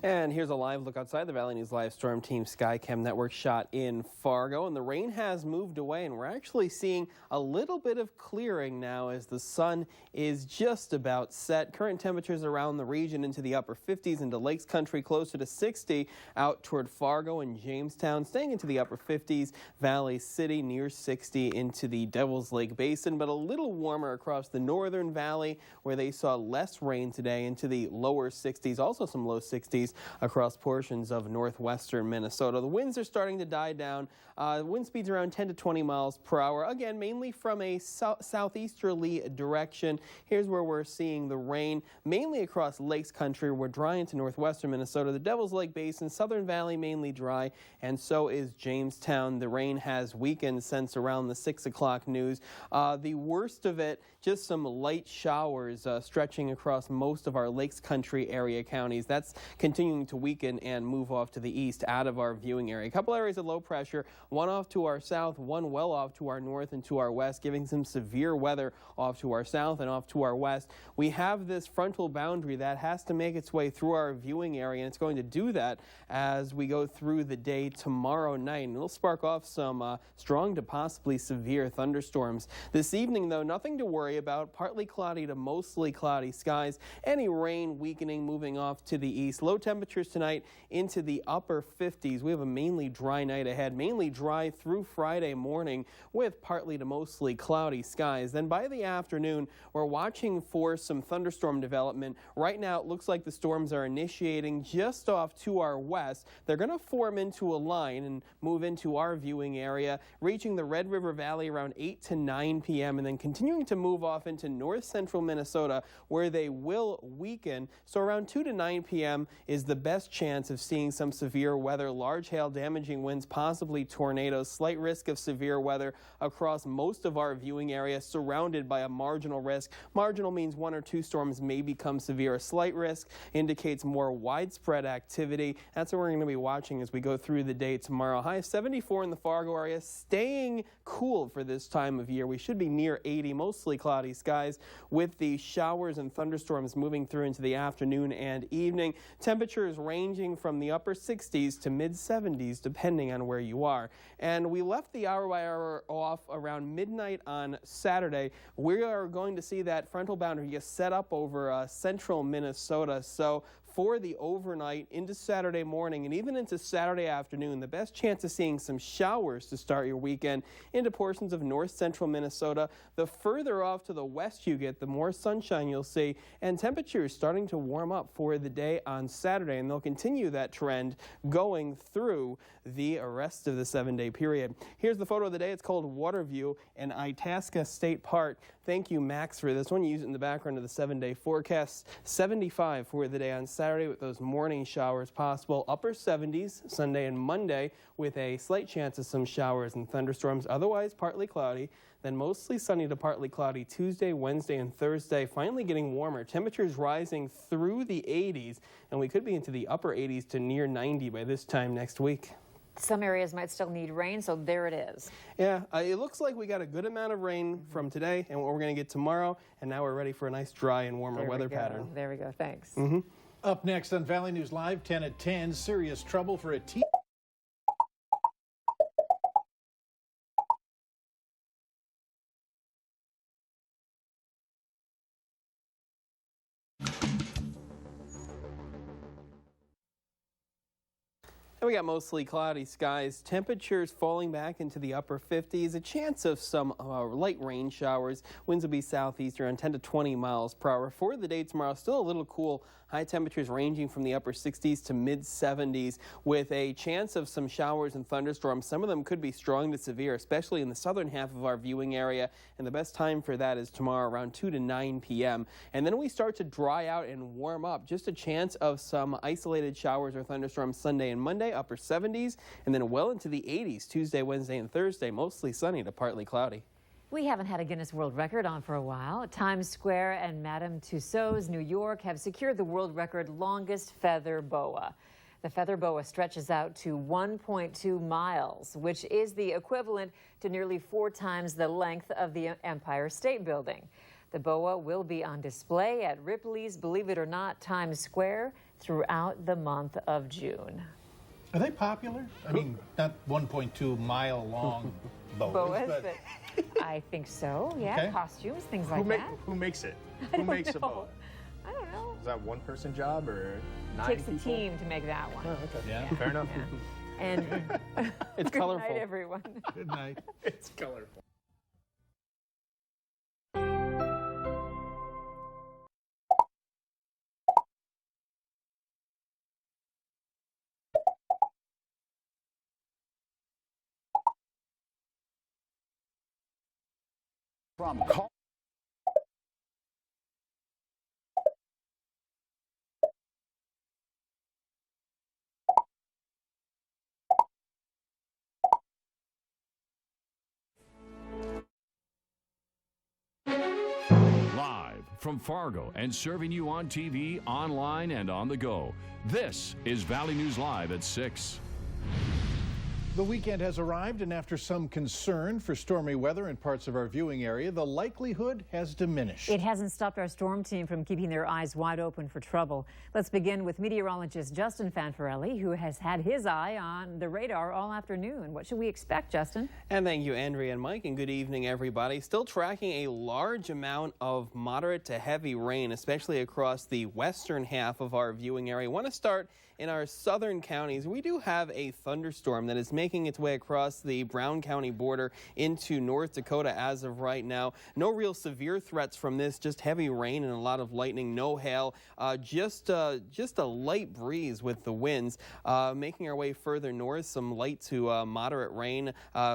And here's a live look outside the Valley News Live Storm Team Skycam Network shot in Fargo. And the rain has moved away, and we're actually seeing a little bit of clearing now as the sun is just about set. Current temperatures around the region into the upper 50s, into Lakes Country closer to 60, out toward Fargo and Jamestown, staying into the upper 50s, Valley City near 60 into the Devil's Lake Basin, but a little warmer across the northern valley where they saw less rain today into the lower 60s, also some low 60s storms across portions of northwestern Minnesota. The winds are starting to die down. Wind speeds around 10 to 20 miles per hour. Again, mainly from a southeasterly direction. Here's where we're seeing the rain, mainly across Lakes Country. We're dry into northwestern Minnesota. The Devil's Lake Basin, Southern Valley mainly dry, and so is Jamestown. The rain has weakened since around the 6 o'clock news. The worst of it, just some light showers stretching across most of our Lakes Country area counties. That's continuing to weaken and move off to the east out of our viewing area. A couple areas of low pressure, one off to our south, one well off to our north and to our west, giving some severe weather off to our south and off to our west. We have this frontal boundary that has to make its way through our viewing area, and it's going to do that as we go through the day tomorrow night. And it'll spark off some strong to possibly severe thunderstorms. This evening, though, nothing to worry about. Partly cloudy to mostly cloudy skies. Any rain weakening, moving off to the east. Low temperatures tonight into the upper 50s. We have a mainly dry night ahead. Mainly dry through Friday morning with partly to mostly cloudy skies. Then by the afternoon, we're watching for some thunderstorm development. Right now, it looks like the storms are initiating just off to our west. They're going to form into a line and move into our viewing area, reaching the Red River Valley around 8 to 9 p.m. and then continuing to move off into north central Minnesota, where they will weaken. So around 2 to 9 p.m. is the best chance of seeing some severe weather, large hail, damaging winds, possibly tornadoes, slight risk of severe weather across most of our viewing area, surrounded by a marginal risk. Marginal means 1 or 2 storms may become severe. A slight risk indicates more widespread activity. That's what we're going to be watching as we go through the day tomorrow. High of 74 in the Fargo area, staying cool for this time of year. We should be near 80, mostly cloudy skies with the showers and thunderstorms moving through into the afternoon and evening. Temperatures ranging from the upper 60s to mid 70s depending on where you are. And we left the hour by hour off around midnight on Saturday. We are going to see that frontal boundary get set up over central Minnesota. So for the overnight into Saturday morning and even into Saturday afternoon, the best chance of seeing some showers to start your weekend into portions of north central Minnesota. The further off to the west you get, the more sunshine you'll see, and temperatures starting to warm up for the day on Saturday, and they'll continue that trend going through the rest of the 7-day period. Here's the photo of the day. It's called Water View in Itasca State Park. Thank you, Max, for this one. You use it in the background of the 7-day forecast. 75 for the day on Saturday with those morning showers possible. Upper 70s Sunday and Monday with a slight chance of some showers and thunderstorms. Otherwise partly cloudy. Then mostly sunny to partly cloudy Tuesday, Wednesday, and Thursday. Finally getting warmer. Temperatures rising through the 80s, and we could be into the upper 80s to near 90 by this time next week. Some areas might still need rain, so there it is. Yeah, it looks like we got a good amount of rain from today and what we're going to get tomorrow, and now we're ready for a nice dry and warmer weather pattern. There we go. Thanks. Up next on Valley News Live, 10 at 10, serious trouble for a teen. And we got mostly cloudy skies, temperatures falling back into the upper 50s, a chance of some light rain showers. Winds will be southeast around 10 to 20 miles per hour. For the day tomorrow, still a little cool. High temperatures ranging from the upper 60s to mid 70s with a chance of some showers and thunderstorms. Some of them could be strong to severe, especially in the southern half of our viewing area. And the best time for that is tomorrow around 2 to 9 p.m. And then we start to dry out and warm up. Just a chance of some isolated showers or thunderstorms Sunday and Monday, upper 70s, and then well into the 80s Tuesday, Wednesday, and Thursday, mostly sunny to partly cloudy. We haven't had a Guinness World Record on for a while. Times Square and Madame Tussauds, New York, have secured the world record longest feather boa. The feather boa stretches out to 1.2 miles, which is the equivalent to nearly 4 times the length of the Empire State Building. The boa will be on display at Ripley's, believe it or not, Times Square throughout the month of June. Are they popular? I mean, not 1.2 mile long boas, but I think so, yeah. Okay. Costumes, things like that. Who makes it? Who makes a boa? I don't know. Is that one person job or 9 Takes people? a team to make that one. Oh, okay. Yeah, fair enough. Yeah. And it's good colorful. night, everyone. Good night. It's colorful. From Live from Fargo and serving you on TV, online, and on the go. This is Valley News Live at 6. The weekend has arrived, and after some concern for stormy weather in parts of our viewing area, the likelihood has diminished. It hasn't stopped our storm team from keeping their eyes wide open for trouble. Let's begin with meteorologist Justin Fanfarelli, who has had his eye on the radar all afternoon. What should we expect, Justin? And thank you, Andrea and Mike, and good evening, everybody. Still tracking a large amount of moderate to heavy rain, especially across the western half of our viewing area. I want to start in our southern counties. We do have a thunderstorm that is making its way across the Brown County border into North Dakota as of right now. No real severe threats from this, just heavy rain and a lot of lightning, no hail, just a light breeze with the winds. Making our way further north, some light to moderate rain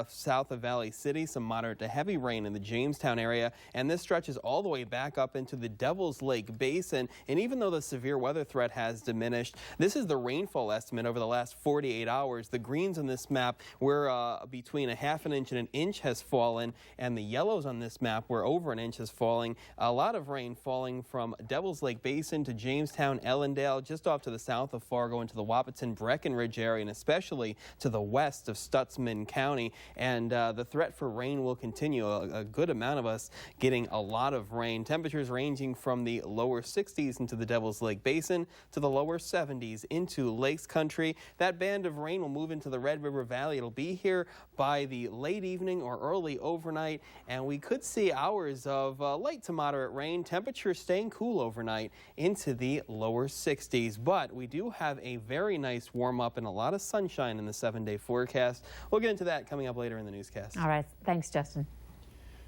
south of Valley City, some moderate to heavy rain in the Jamestown area, and this stretches all the way back up into the Devil's Lake Basin. And even though the severe weather threat has diminished, this is the rainfall estimate over the last 48 hours. The greens on this map where between a half an inch and an inch has fallen, and the yellows on this map where over an inch is falling. A lot of rain falling from Devil's Lake Basin to Jamestown, Ellendale, just off to the south of Fargo into the Wahpeton, Breckenridge area, and especially to the west of Stutsman County. And the threat for rain will continue. A good amount of us getting a lot of rain. Temperatures ranging from the lower 60s into the Devil's Lake Basin to the lower 70s into Lakes Country. That band of rain will move into the Red River Valley. It'll be here by the late evening or early overnight, and we could see hours of light to moderate rain. Temperatures staying cool overnight into the lower 60s, but we do have a very nice warm up and a lot of sunshine in the 7-day forecast. We'll get into that coming up later in the newscast. All right. Thanks, Justin.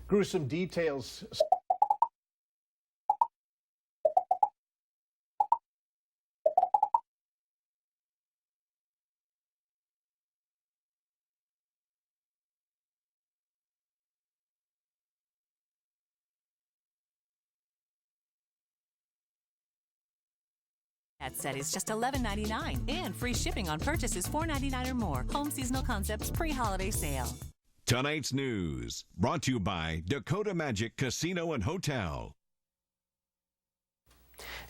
Gruesome details. That set is just $11.99 and free shipping on purchases $4.99 or more. Home Seasonal Concepts pre-holiday sale. Tonight's news brought to you by Dakota Magic Casino and Hotel.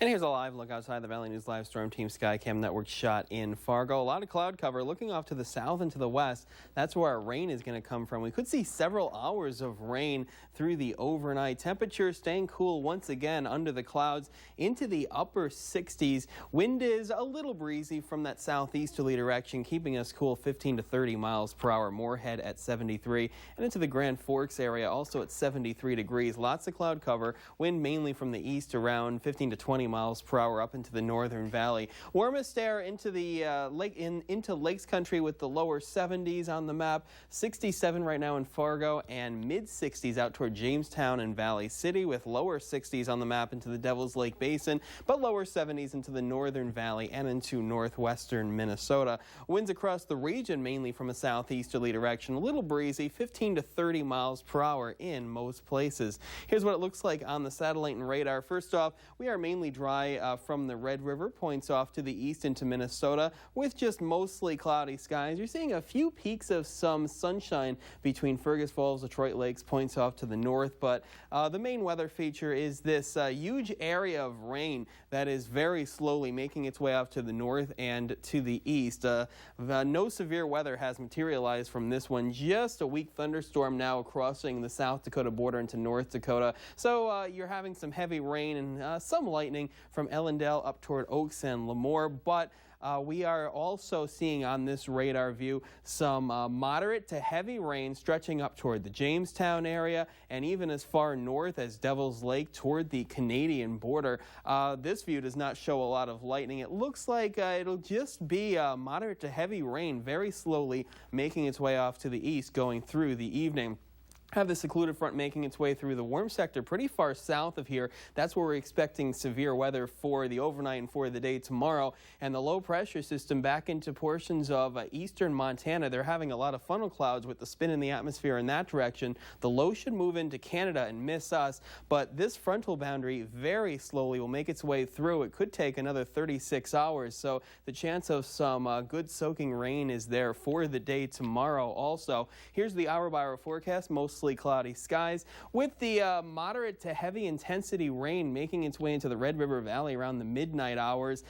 And here's a live look outside the Valley News Live Storm Team Skycam Network shot in Fargo. A lot of cloud cover looking off to the south and to the west. That's where our rain is going to come from. We could see several hours of rain through the overnight. Temperatures staying cool once again under the clouds into the upper 60s. Wind is a little breezy from that southeasterly direction, keeping us cool 15 to 30 miles per hour. Moorhead at 73 and into the Grand Forks area also at 73 degrees. Lots of cloud cover. Wind mainly from the east around 15 to 20 miles per hour up into the northern valley. Warmest air into the into Lakes Country with the lower 70s on the map. 67 right now in Fargo and mid 60s out toward Jamestown and Valley City with lower 60s on the map into the Devil's Lake Basin, but lower 70s into the northern valley and into northwestern Minnesota. Winds across the region mainly from a southeasterly direction. A little breezy, 15 to 30 miles per hour in most places. Here's what it looks like on the satellite and radar. First off, we are mainly dry from the Red River, points off to the east into Minnesota with just mostly cloudy skies. You're seeing a few peaks of some sunshine between Fergus Falls, Detroit Lakes, points off to the north, but the main weather feature is this huge area of rain that is very slowly making its way off to the north and to the east. No severe weather has materialized from this one. Just a weak thunderstorm now crossing the South Dakota border into North Dakota. So you're having some heavy rain and some lightning from Ellendale up toward Oaks and Lemoore, but we are also seeing on this radar view some moderate to heavy rain stretching up toward the Jamestown area and even as far north as Devil's Lake toward the Canadian border. This view does not show a lot of lightning. It looks like it'll just be moderate to heavy rain very slowly making its way off to the east going through the evening. have the secluded front making its way through the warm sector pretty far south of here. That's where we're expecting severe weather for the overnight and for the day tomorrow. And the low pressure system back into portions of eastern Montana. They're having a lot of funnel clouds with the spin in the atmosphere in that direction. The low should move into Canada and miss us, but this frontal boundary very slowly will make its way through. It could take another 36 hours, so the chance of some good soaking rain is there for the day tomorrow also. Here's the hour-by-hour forecast. Mostly cloudy skies with the moderate to heavy intensity rain making its way into the Red River Valley around the midnight hours,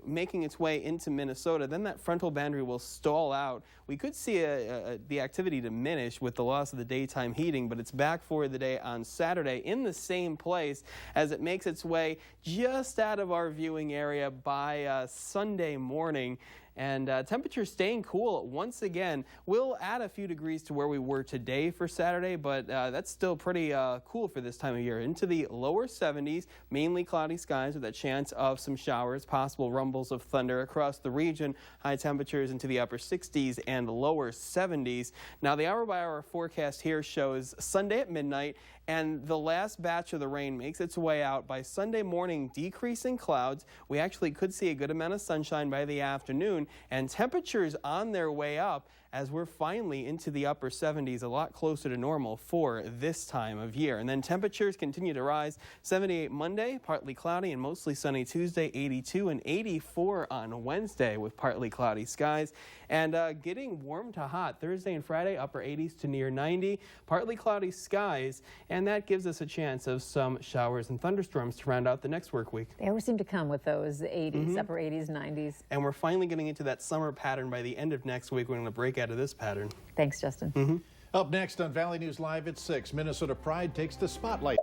making its way into Minnesota. Then that frontal boundary will stall out. We could see the activity diminish with the loss of the daytime heating, but it's back for the day on Saturday in the same place as it makes its way just out of our viewing area by Sunday morning. And temperatures staying cool once again. We'll add a few degrees to where we were today for Saturday, but that's still pretty cool for this time of year. Into the lower 70s, mainly cloudy skies with a chance of some showers, possible rumbles of thunder across the region. High temperatures into the upper 60s and lower 70s. Now the hour-by-hour forecast here shows Sunday at midnight, and the last batch of the rain makes its way out by Sunday morning, decreasing clouds. We actually could see a good amount of sunshine by the afternoon, and temperatures on their way up as we're finally into the upper 70s, a lot closer to normal for this time of year. And then temperatures continue to rise. 78 Monday, partly cloudy and mostly sunny Tuesday, 82 and 84 on Wednesday with partly cloudy skies. And getting warm to hot Thursday and Friday, upper 80s to near 90, partly cloudy skies, and that gives us a chance of some showers and thunderstorms to round out the next work week. They always seem to come with those 80s, upper 80s, 90s. And we're finally getting into that summer pattern by the end of next week. We're going to break out of this pattern. Thanks, Justin. Up next on Valley News Live at 6, Minnesota Pride takes the spotlight.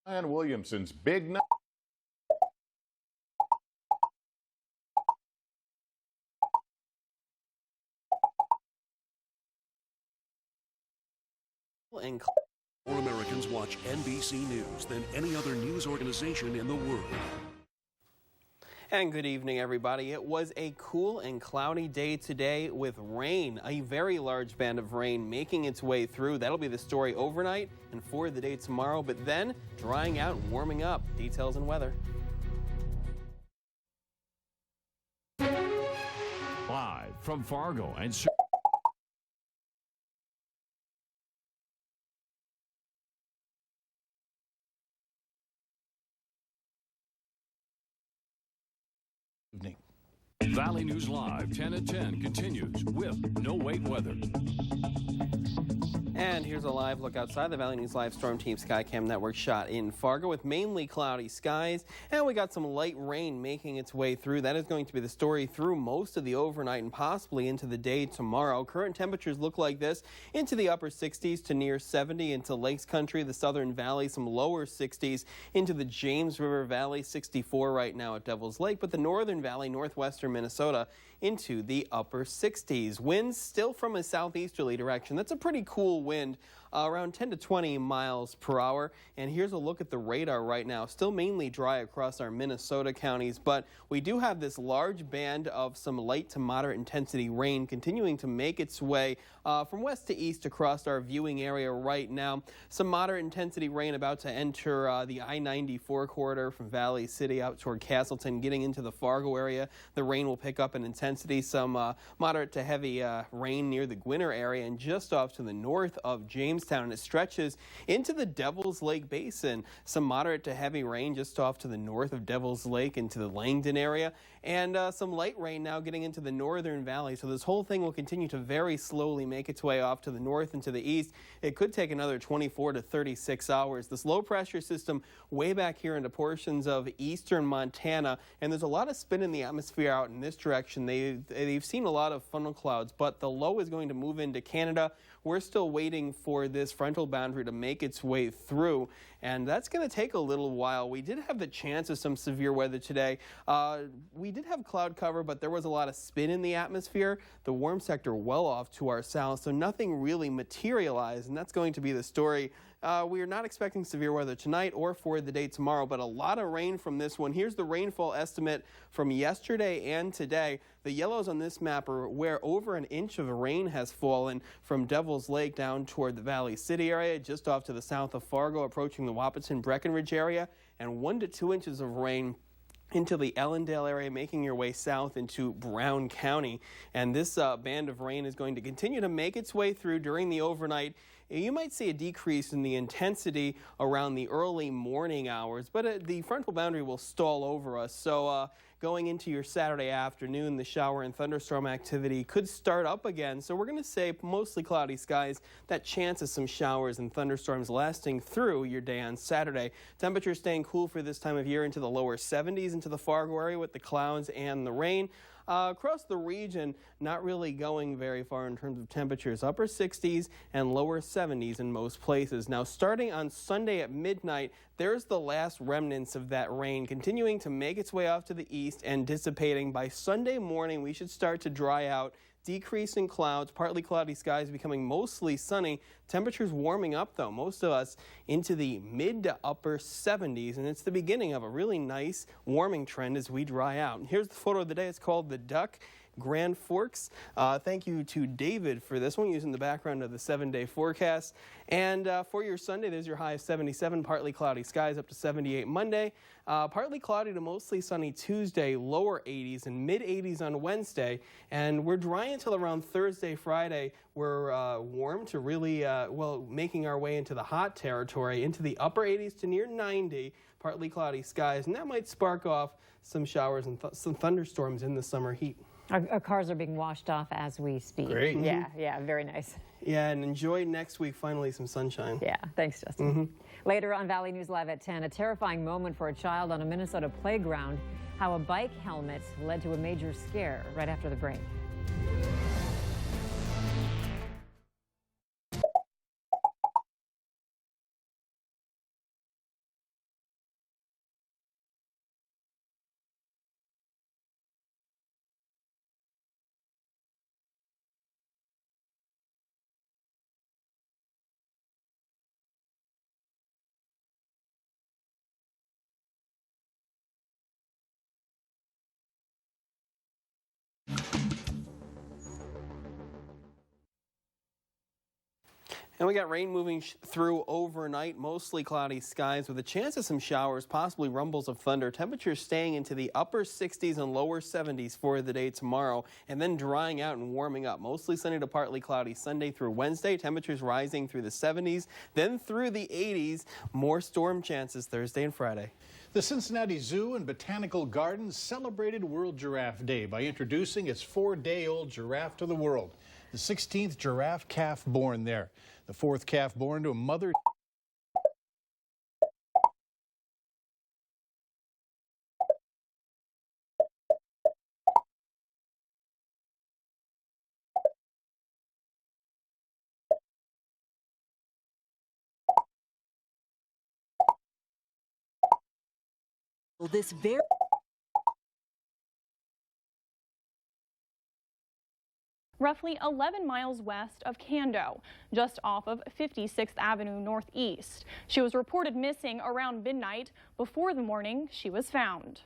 Ryan Williamson's big night. More Americans watch NBC News than any other news organization in the world. And good evening, everybody. It was a cool and cloudy day today with rain, a very large band of rain making its way through. That'll be the story overnight and for the day tomorrow, but then drying out and warming up. Details and weather. Live from Fargo and Evening. Valley News Live 10 at 10 continues with no wait weather. And here's a live look outside the Valley News Live Storm Team Skycam Network shot in Fargo with mainly cloudy skies. And we got some light rain making its way through. That is going to be the story through most of the overnight and possibly into the day tomorrow. Current temperatures look like this: into the upper 60s to near 70 into Lakes Country, the Southern Valley, some lower 60s into the James River Valley, 64 right now at Devil's Lake, but the Northern Valley, northwestern Minnesota, into the upper 60s. Winds still from a southeasterly direction. That's a pretty cool wind, around 10 to 20 miles per hour. And here's a look at the radar right now. Still mainly dry across our Minnesota counties, but we do have this large band of some light to moderate intensity rain continuing to make its way from west to east across our viewing area right now. Some moderate intensity rain about to enter the I-94 corridor from Valley City out toward Castleton, getting into the Fargo area. The rain will pick up in intensity. Some moderate to heavy rain near the Gwinner area and just off to the north of Jamestown. And it stretches into the Devil's Lake Basin. Some moderate to heavy rain just off to the north of Devil's Lake into the Langdon area. And some light rain now getting into the Northern Valley. So this whole thing will continue to very slowly make its way off to the north and to the east. It could take another 24 to 36 hours. This low pressure system way back here into portions of eastern Montana. And there's a lot of spin in the atmosphere out in this direction. They've seen a lot of funnel clouds, but the low is going to move into Canada. We're still waiting for this frontal boundary to make its way through, and that's going to take a little while. We did have the chance of some severe weather today. We did have cloud cover, but there was a lot of spin in the atmosphere. The warm sector well off to our south, so nothing really materialized, and that's going to be the story We are not expecting severe weather tonight or for the day tomorrow, but a lot of rain from this one. Here's the rainfall estimate from yesterday and today. The yellows on this map are where over an inch of rain has fallen from Devil's Lake down toward the Valley City area, just off to the south of Fargo, approaching the Wahpeton-Breckenridge area, and 1 to 2 inches of rain into the Ellendale area, making your way south into Brown County. And this band of rain is going to continue to make its way through during the overnight. You might see a decrease in the intensity around the early morning hours, but the frontal boundary will stall over us. So going into your Saturday afternoon, the shower and thunderstorm activity could start up again. So we're going to say mostly cloudy skies, that chance of some showers and thunderstorms lasting through your day on Saturday. Temperatures staying cool for this time of year into the lower 70s into the Fargo area with the clouds and the rain. Across the region, not really going very far in terms of temperatures. Upper 60s and lower 70s in most places. Now, starting on Sunday at midnight, there's the last remnants of that rain continuing to make its way off to the east and dissipating. By Sunday morning, we should start to dry out. Decrease in clouds, partly cloudy skies becoming mostly sunny. Temperatures warming up, though, most of us into the mid to upper 70s, and it's the beginning of a really nice warming trend as we dry out. And here's the photo of the day. It's called the Duck. Grand Forks. Thank you to David for this one, using the background of the 7-day forecast. And for your Sunday, there's your high of 77, partly cloudy skies up to 78 Monday. Partly cloudy to mostly sunny Tuesday, lower 80s and mid 80s on Wednesday. And we're dry until around Thursday, Friday. We're warm to really, making our way into the hot territory, into the upper 80s to near 90, partly cloudy skies. And that might spark off some showers and some thunderstorms in the summer heat. Our cars are being washed off as we speak. Great. Yeah, very nice. Yeah, and enjoy next week, finally, some sunshine. Yeah, thanks, Justin. Later on Valley News Live at 10, a terrifying moment for a child on a Minnesota playground, how a bike helmet led to a major scare right after the break. And we got rain moving through overnight, mostly cloudy skies with a chance of some showers, possibly rumbles of thunder. Temperatures staying into the upper 60s and lower 70s for the day tomorrow, and then drying out and warming up. Mostly sunny to partly cloudy Sunday through Wednesday. Temperatures rising through the 70s, then through the 80s. More storm chances Thursday and Friday. The Cincinnati Zoo and Botanical Gardens celebrated World Giraffe Day by introducing its 4-day-old giraffe to the world. The 16th giraffe calf born there. The 4th calf born to a mother. This very roughly 11 miles west of Cando, just off of 56th Avenue Northeast. She was reported missing around midnight. Before the morning, she was found.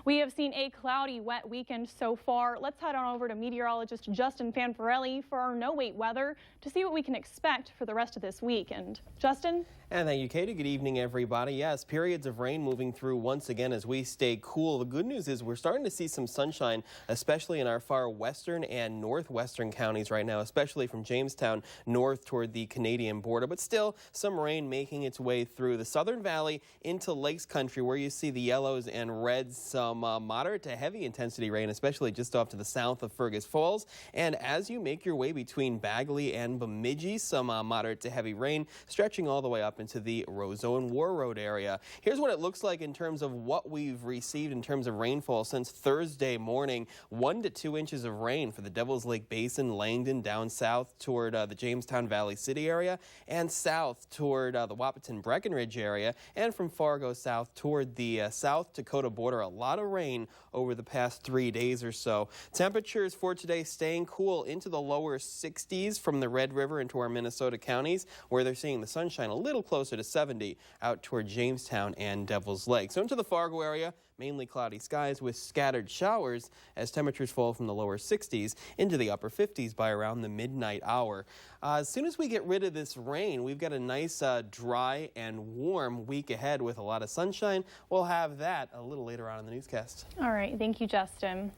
We have seen a cloudy, wet weekend so far. Let's head on over to meteorologist Justin Fanfarelli for our no-wait weather to see what we can expect for the rest of this weekend. Justin? And thank you, Katie. Good evening, everybody. Yes, periods of rain moving through once again as we stay cool. The good news is we're starting to see some sunshine, especially in our far western and northwestern counties right now, especially from Jamestown north toward the Canadian border. But still, some rain making its way through the Southern Valley into Lakes Country, where you see the yellows and reds, some moderate to heavy intensity rain, especially just off to the south of Fergus Falls. And as you make your way between Bagley and Bemidji, some moderate to heavy rain stretching all the way up into the Roseau and War Road area. Here's what it looks like in terms of what we've received in terms of rainfall since Thursday morning. 1 to 2 inches of rain for the Devil's Lake Basin, Langdon, down south toward the Jamestown Valley City area, and south toward the Wahpeton-Breckenridge area, and from Fargo south toward the South Dakota border. A lot of rain over the past 3 days or so. Temperatures for today staying cool into the lower 60s from the Red River into our Minnesota counties, where they're seeing the sunshine a little closer to 70 out toward Jamestown and Devil's Lake. So into the Fargo area, mainly cloudy skies with scattered showers as temperatures fall from the lower 60s into the upper 50s by around the midnight hour. As soon as we get rid of this rain, we've got a nice dry and warm week ahead with a lot of sunshine. We'll have that a little later on in the newscast. All right, thank you, Justin.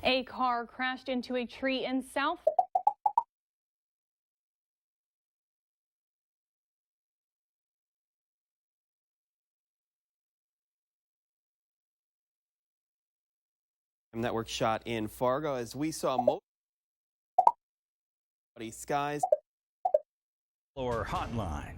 A car crashed into a tree in South Network shot in Fargo as we saw most cloudy skies. Or hotline.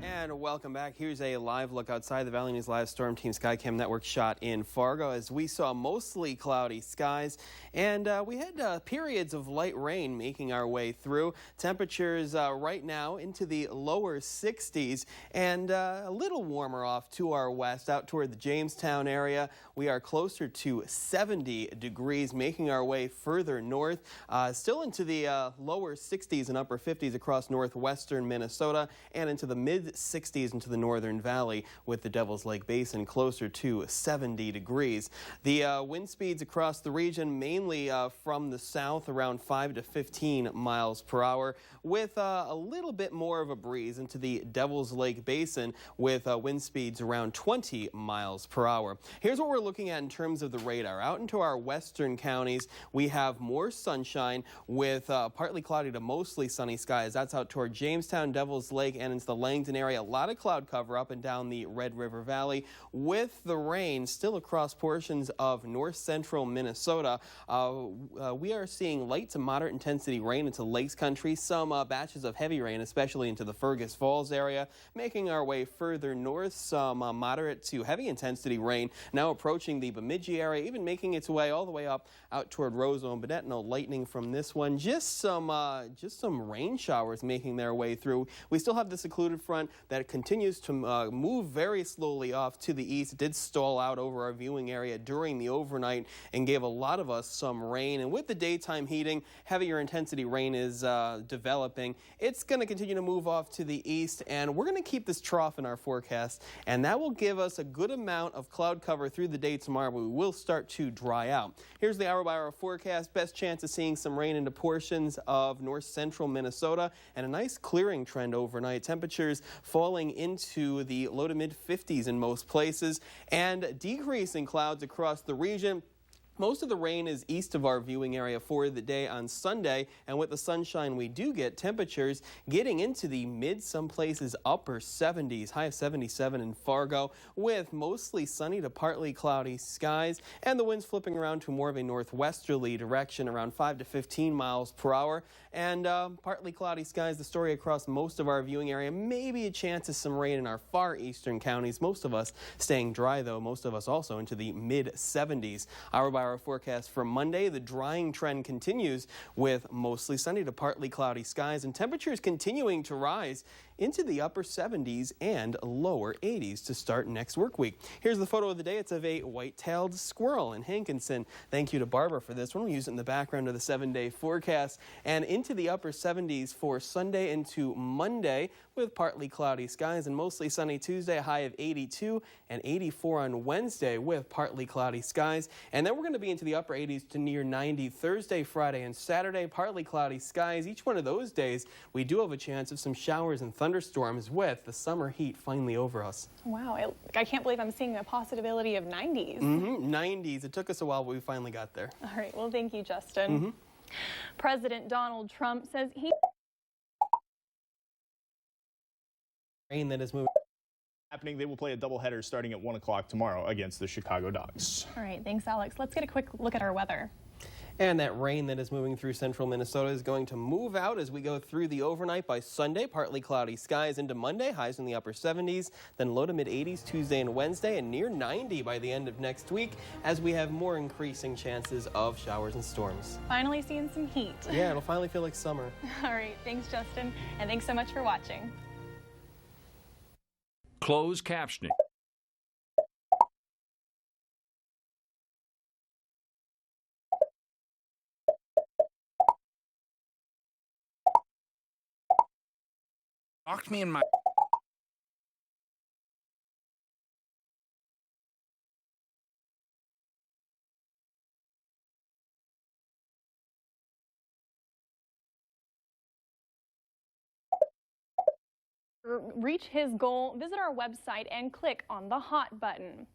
And welcome back. Here's a live look outside the Valley News Live Storm Team Skycam Network shot in Fargo as we saw mostly cloudy skies, and we had periods of light rain making our way through. Temperatures right now into the lower 60s and a little warmer off to our west out toward the Jamestown area. We are closer to 70 degrees making our way further north, still into the lower 60s and upper 50s across northwestern Minnesota and into the mid 60s into the northern valley with the Devil's Lake Basin closer to 70 degrees. The wind speeds across the region mainly from the south around 5 to 15 miles per hour with a little bit more of a breeze into the Devil's Lake Basin with wind speeds around 20 miles per hour. Here's what we're looking at in terms of the radar. Out into our western counties, we have more sunshine with partly cloudy to mostly sunny skies. That's out toward Jamestown, Devil's Lake, and into the Langdon area. A lot of cloud cover up and down the Red River Valley with the rain still across portions of north central Minnesota. We are seeing light to moderate intensity rain into Lakes Country, some batches of heavy rain, especially into the Fergus Falls area. Making our way further north, some moderate to heavy intensity rain now approaching the Bemidji area, even making its way all the way up out toward Roseau and Bennett. No lightning from this one. Just some rain showers making their way through. We still have the secluded front that continues to move very slowly off to the east. It did stall out over our viewing area during the overnight and gave a lot of us some rain. And with the daytime heating, heavier intensity rain is developing. It's going to continue to move off to the east, and we're going to keep this trough in our forecast, and that will give us a good amount of cloud cover through the day tomorrow, but we will start to dry out. Here's the hour-by-hour forecast. Best chance of seeing some rain into portions of north central Minnesota, and a nice clearing trend overnight. Temperatures falling into the low to mid 50s in most places and decreasing clouds across the region. Most of the rain is east of our viewing area for the day on Sunday, and with the sunshine we do get, temperatures getting into the mid, some places upper 70s, high of 77 in Fargo, with mostly sunny to partly cloudy skies, and the winds flipping around to more of a northwesterly direction around 5 to 15 miles per hour, and partly cloudy skies. The story across most of our viewing area. Maybe a chance of some rain in our far eastern counties. Most of us staying dry, though, most of us also into the mid 70s. Our forecast for Monday, the drying trend continues with mostly sunny to partly cloudy skies and temperatures continuing to rise into the upper 70s and lower 80s to start next work week. Here's the photo of the day. It's of a white-tailed squirrel in Hankinson. Thank you to Barbara for this one. We use it in the background of the 7-day forecast, and into the upper 70s for Sunday into Monday with partly cloudy skies and mostly sunny Tuesday, a high of 82 and 84 on Wednesday with partly cloudy skies. And then we're going to be into the upper 80s to near 90 Thursday, Friday, and Saturday, partly cloudy skies. Each one of those days, we do have a chance of some showers and thunderstorms with the summer heat finally over us. Wow, I can't believe I'm seeing a possibility of 90s. 90s. It took us a while, but we finally got there. All right, well, thank you, Justin. President Donald Trump says he... Rain that is moving. Happening, they will play a doubleheader starting at 1 o'clock tomorrow against the Chicago Dogs. All right, thanks, Alex. Let's get a quick look at our weather. And that rain that is moving through central Minnesota is going to move out as we go through the overnight. By Sunday, partly cloudy skies into Monday, highs in the upper 70s, then low to mid 80s Tuesday and Wednesday, and near 90 by the end of next week as we have more increasing chances of showers and storms. Finally seeing some heat. Yeah, it'll finally feel like summer. All right, thanks Justin, and thanks so much for watching. Closed captioning. Locked me in my... Reach his goal, visit our website and click on the hot button.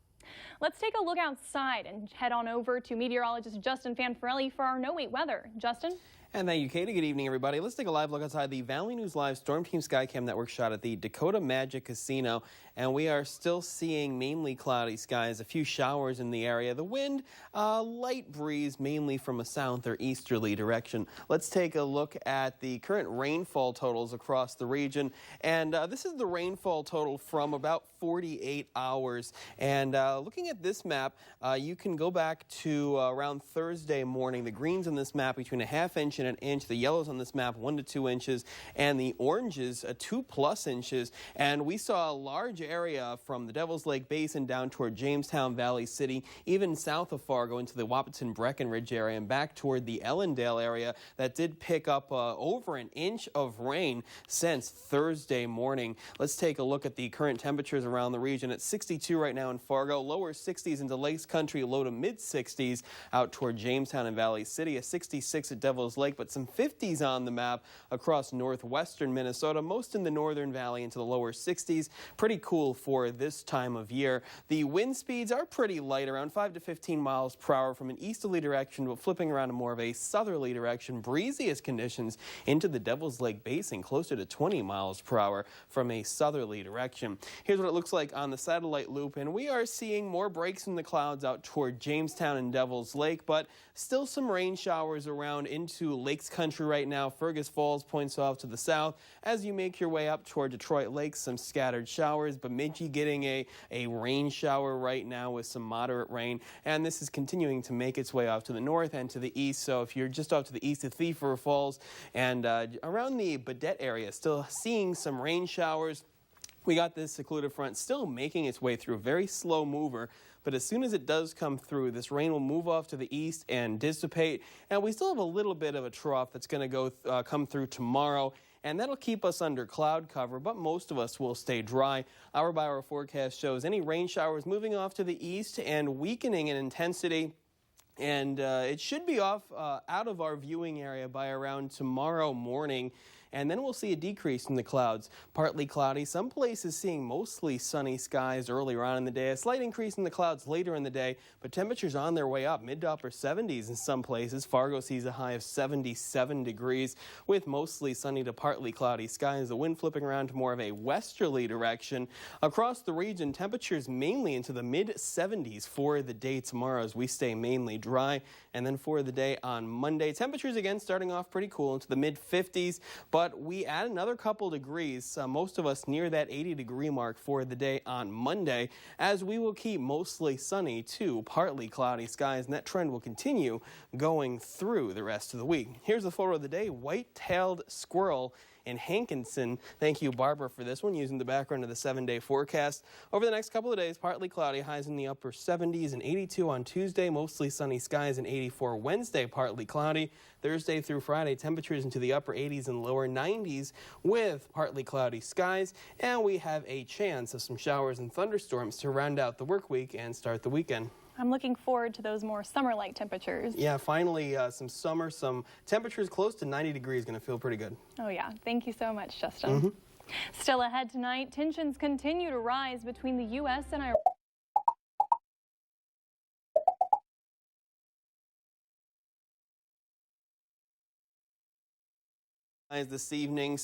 Let's take a look outside and head on over to meteorologist Justin Fanfarelli for our no-wait weather. Justin? And thank you, Katie. Good evening, everybody. Let's take a live look outside the Valley News Live Storm Team Skycam Network shot at the Dakota Magic Casino. And we are still seeing mainly cloudy skies, a few showers in the area. The wind, light breeze, mainly from a south or easterly direction. Let's take a look at the current rainfall totals across the region. And this is the rainfall total from about 48 hours. And looking at this map, you can go back to around Thursday morning. The greens on this map between a ½ inch and an inch. The yellows on this map 1 to 2 inches, and the oranges 2+ inches. And we saw a large area from the Devil's Lake Basin down toward Jamestown Valley City, even south of Fargo into the Wahpeton Breckenridge area and back toward the Ellendale area that did pick up over an inch of rain since Thursday morning. Let's take a look at the current temperatures around the region. At 62 right now in Fargo, lower 60s into Lakes Country, low to mid 60s out toward Jamestown and Valley City, a 66 at Devil's Lake, but some 50s on the map across northwestern Minnesota, most in the northern valley into the lower 60s. Pretty cool for this time of year. The wind speeds are pretty light, around 5 to 15 miles per hour from an easterly direction, but flipping around to more of a southerly direction. Breeziest conditions into the Devil's Lake Basin, closer to 20 miles per hour from a southerly direction. Here's what it looks like on the satellite loop, and we are seeing more breaks in the clouds out toward Jamestown and Devil's Lake, but still some rain showers around into Lakes Country right now. Fergus Falls points off to the south. As you make your way up toward Detroit Lakes, some scattered showers. Bemidji getting a rain shower right now with some moderate rain. And this is continuing to make its way off to the north and to the east. So if you're just off to the east of Thief River Falls and around the Badette area, still seeing some rain showers. We got this secluded front still making its way through, a very slow mover, but as soon as it does come through, this rain will move off to the east and dissipate, and we still have a little bit of a trough that's going to come through tomorrow, and that'll keep us under cloud cover, but most of us will stay dry. Hour-by-hour forecast shows any rain showers moving off to the east and weakening in intensity. And it should be off out of our viewing area by around tomorrow morning. And then we'll see a decrease in the clouds. Partly cloudy, some places seeing mostly sunny skies earlier on in the day. A slight increase in the clouds later in the day, but temperatures on their way up, mid to upper 70s in some places. Fargo sees a high of 77 degrees with mostly sunny to partly cloudy skies. The wind flipping around to more of a westerly direction. Across the region, temperatures mainly into the mid 70s for the day tomorrow as we stay mainly dry. And then for the day on Monday, temperatures again starting off pretty cool into the mid 50s. But we add another couple degrees, most of us near that 80-degree mark for the day on Monday, as we will keep mostly sunny to partly cloudy skies, and that trend will continue going through the rest of the week. Here's the photo of the day, white-tailed squirrel in Hankinson. Thank you, Barbara, for this one, using the background of the 7-day forecast. Over the next couple of days, partly cloudy, highs in the upper 70s and 82 on Tuesday, mostly sunny skies, and 84 Wednesday, partly cloudy. Thursday through Friday, temperatures into the upper 80s and lower 90s with partly cloudy skies, and we have a chance of some showers and thunderstorms to round out the work week and start the weekend. I'm looking forward to those more summer-like temperatures. Yeah, finally some summer, some temperatures close to 90 degrees, going to feel pretty good. Oh yeah, thank you so much, Justin. Still ahead tonight, tensions continue to rise between the U.S. and Iran. This evening,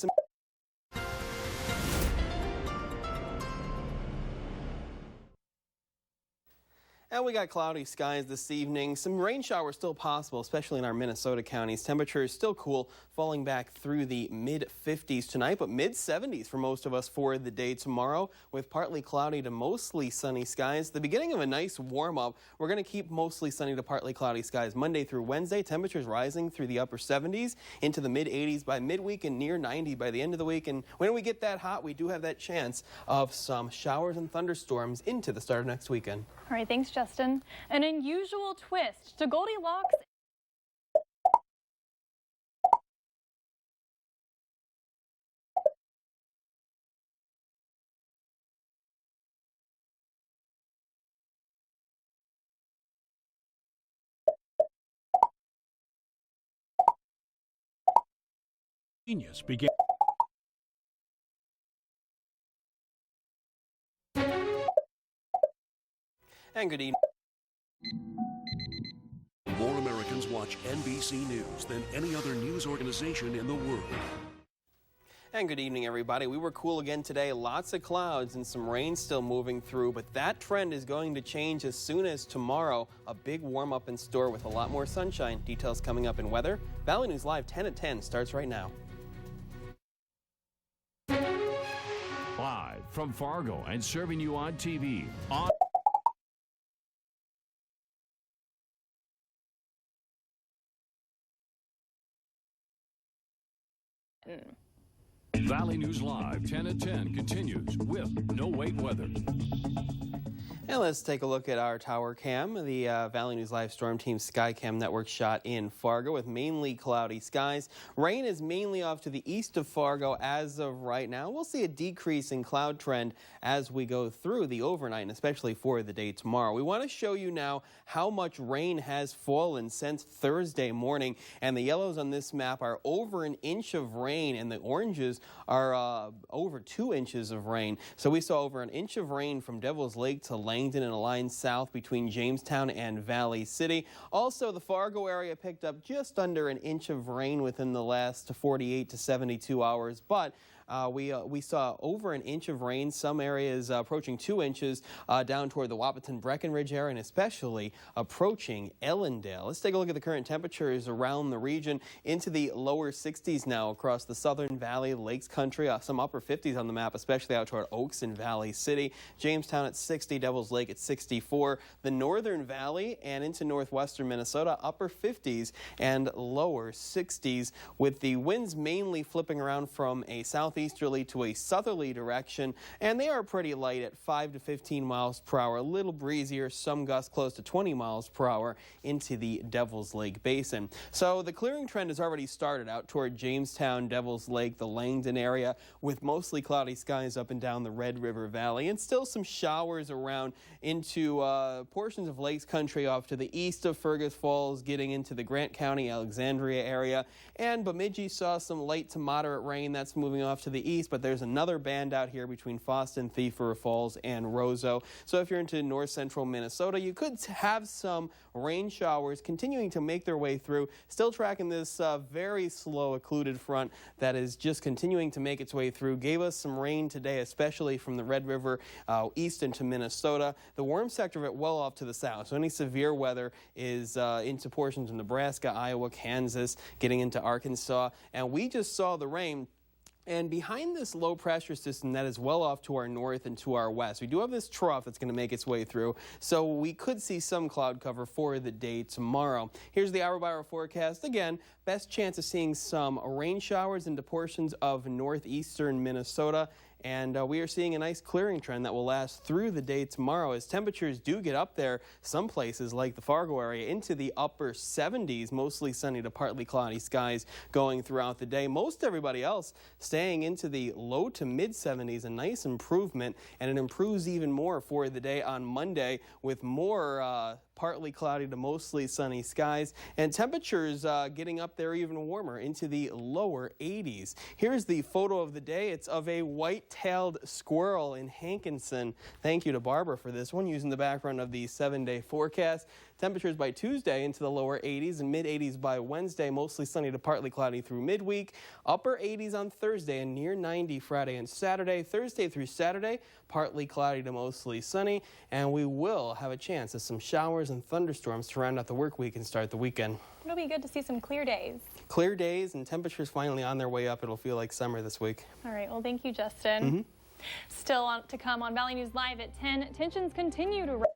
And we got cloudy skies this evening. Some rain showers still possible, especially in our Minnesota counties. Temperatures still cool, falling back through the mid-50s tonight, but mid-70s for most of us for the day tomorrow, with partly cloudy to mostly sunny skies. The beginning of a nice warm-up. We're going to keep mostly sunny to partly cloudy skies Monday through Wednesday. Temperatures rising through the upper 70s into the mid-80s by midweek and near 90 by the end of the week. And when we get that hot, we do have that chance of some showers and thunderstorms into the start of next weekend. All right, thanks, Justin. An unusual twist to Goldilocks. Genius began. And good evening. More Americans watch NBC News than any other news organization in the world. And good evening, everybody. We were cool again today. Lots of clouds and some rain still moving through, but that trend is going to change as soon as tomorrow. A big warm up in store with a lot more sunshine. Details coming up in weather. Valley News Live 10 at 10 starts right now. Live from Fargo and serving you on TV, on Valley News Live 10 at 10 continues with no wait weather. And let's take a look at our tower cam. The Valley News Live Storm Team Skycam network shot in Fargo with mainly cloudy skies. Rain is mainly off to the east of Fargo as of right now. We'll see a decrease in cloud trend as we go through the overnight and especially for the day tomorrow. We want to show you now how much rain has fallen since Thursday morning. And the yellows on this map are over an inch of rain and the oranges are over 2 inches of rain. So we saw over an inch of rain from Devil's Lake to Langdon and a line south between Jamestown and Valley City. Also, the Fargo area picked up just under an inch of rain within the last 48 to 72 hours, but we saw over an inch of rain, some areas approaching 2 inches down toward the Wahpeton-Breckenridge area and especially approaching Ellendale. Let's take a look at the current temperatures around the region into the lower 60s now across the Southern Valley, Lakes Country, some upper 50s on the map, especially out toward Oaks and Valley City. Jamestown at 60, Devil's Lake at 64. The Northern Valley and into northwestern Minnesota, upper 50s and lower 60s with the winds mainly flipping around from a southeasterly to a southerly direction, and they are pretty light at 5 to 15 miles per hour, a little breezier, some gusts close to 20 miles per hour into the Devil's Lake Basin. So the clearing trend has already started out toward Jamestown, Devil's Lake, the Langdon area, with mostly cloudy skies up and down the Red River Valley, and still some showers around into portions of Lakes Country off to the east of Fergus Falls, getting into the Grant County, Alexandria area, and Bemidji saw some light to moderate rain that's moving off to the east, but there's another band out here between Fosston, Thief River Falls, and Roseau. So if you're into north central Minnesota, you could have some rain showers continuing to make their way through. Still tracking this very slow occluded front that is just continuing to make its way through. Gave us some rain today, especially from the Red River east into Minnesota. The warm sector of it well off to the south. So any severe weather is into portions of Nebraska, Iowa, Kansas, getting into Arkansas. And we just saw the rain. And behind this low pressure system that is well off to our north and to our west, we do have this trough that's going to make its way through. So we could see some cloud cover for the day tomorrow. Here's the hour-by-hour forecast. Again, best chance of seeing some rain showers into portions of northeastern Minnesota. And we are seeing a nice clearing trend that will last through the day tomorrow as temperatures do get up there. Some places like the Fargo area into the upper 70s, mostly sunny to partly cloudy skies going throughout the day. Most everybody else staying into the low to mid 70s, a nice improvement, and it improves even more for the day on Monday with more partly cloudy to mostly sunny skies and temperatures getting up there even warmer into the lower 80s. Here's the photo of the day. It's of a white-tailed squirrel in Hankinson. Thank you to Barbara for this one, using the background of the 7-day forecast. Temperatures by Tuesday into the lower 80s and mid-80s by Wednesday. Mostly sunny to partly cloudy through midweek. Upper 80s on Thursday and near 90 Friday and Saturday. Thursday through Saturday, partly cloudy to mostly sunny. And we will have a chance of some showers and thunderstorms to round out the work week and start the weekend. It'll be good to see some clear days. Clear days and temperatures finally on their way up. It'll feel like summer this week. All right. Well, thank you, Justin. Still on to come on Valley News Live at 10. Tensions continue to rise.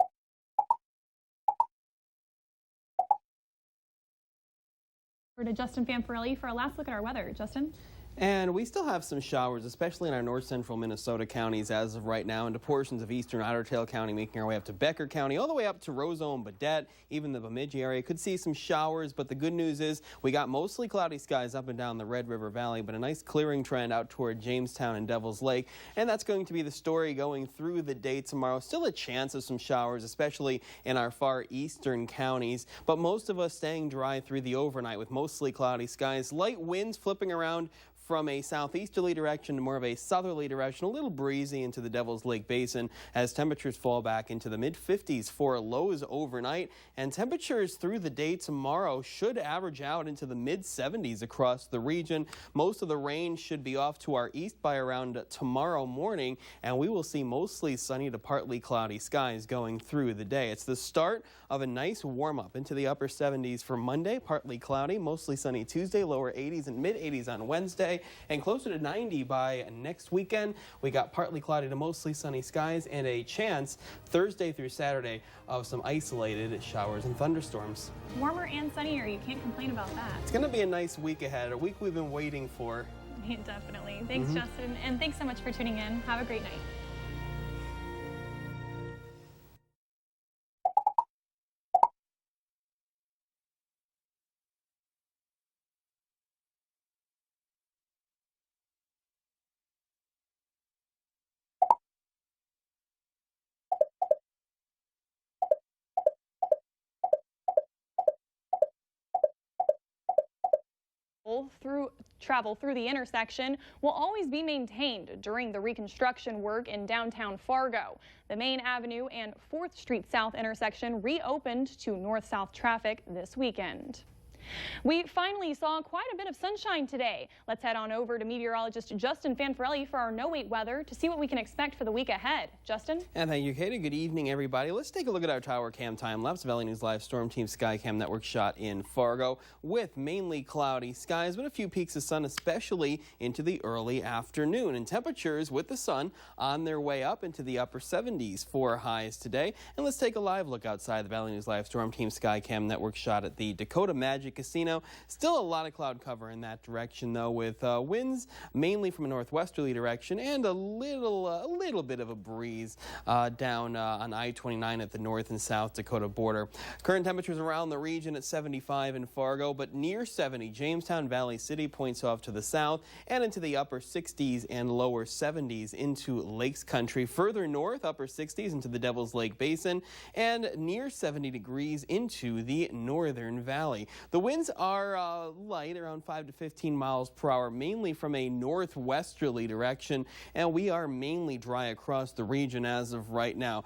To Justin Fanfarelli for a last look at our weather. Justin? And we still have some showers, especially in our north central Minnesota counties as of right now, into portions of eastern Otter Tail County, making our way up to Becker County, all the way up to Roseau and Baudette. Even the Bemidji area could see some showers, but the good news is we got mostly cloudy skies up and down the Red River Valley, but a nice clearing trend out toward Jamestown and Devil's Lake. And that's going to be the story going through the day tomorrow. Still a chance of some showers, especially in our far eastern counties, but most of us staying dry through the overnight with mostly cloudy skies. Light winds flipping around from a southeasterly direction to more of a southerly direction, a little breezy into the Devil's Lake Basin as temperatures fall back into the mid-50s for lows overnight. And temperatures through the day tomorrow should average out into the mid-70s across the region. Most of the rain should be off to our east by around tomorrow morning, and we will see mostly sunny to partly cloudy skies going through the day. It's the start of a nice warm-up into the upper 70s for Monday, partly cloudy, mostly sunny Tuesday, lower 80s and mid-80s on Wednesday, and closer to 90 by next weekend. We got partly cloudy to mostly sunny skies and a chance Thursday through Saturday of some isolated showers and thunderstorms. Warmer and sunnier. You can't complain about that. It's going to be a nice week ahead, a week we've been waiting for. Definitely. Thanks, Justin. And thanks so much for tuning in. Have a great night. Travel through the intersection will always be maintained during the reconstruction work in downtown Fargo. The Main Avenue and 4th Street South intersection reopened to north-south traffic this weekend. We finally saw quite a bit of sunshine today. Let's head on over to meteorologist Justin Fanfarelli for our no-wait weather to see what we can expect for the week ahead. Justin? And thank you, Katie. Good evening, everybody. Let's take a look at our tower cam time-lapse. Valley News Live Storm Team Skycam Network shot in Fargo with mainly cloudy skies, but a few peaks of sun, especially into the early afternoon. And temperatures with the sun on their way up into the upper 70s for highs today. And let's take a live look outside the Valley News Live Storm Team Skycam Network shot at the Dakota Magic Casino. Still a lot of cloud cover in that direction, though, with winds mainly from a northwesterly direction and a little bit of a breeze down on I-29 at the North and South Dakota border. Current temperatures around the region at 75 in Fargo, but near 70. Jamestown, Valley City points off to the south and into the upper 60s and lower 70s into Lakes Country. Further north, upper 60s into the Devil's Lake Basin and near 70 degrees into the Northern Valley. The winds are light, around 5 to 15 miles per hour, mainly from a northwesterly direction, and we are mainly dry across the region as of right now.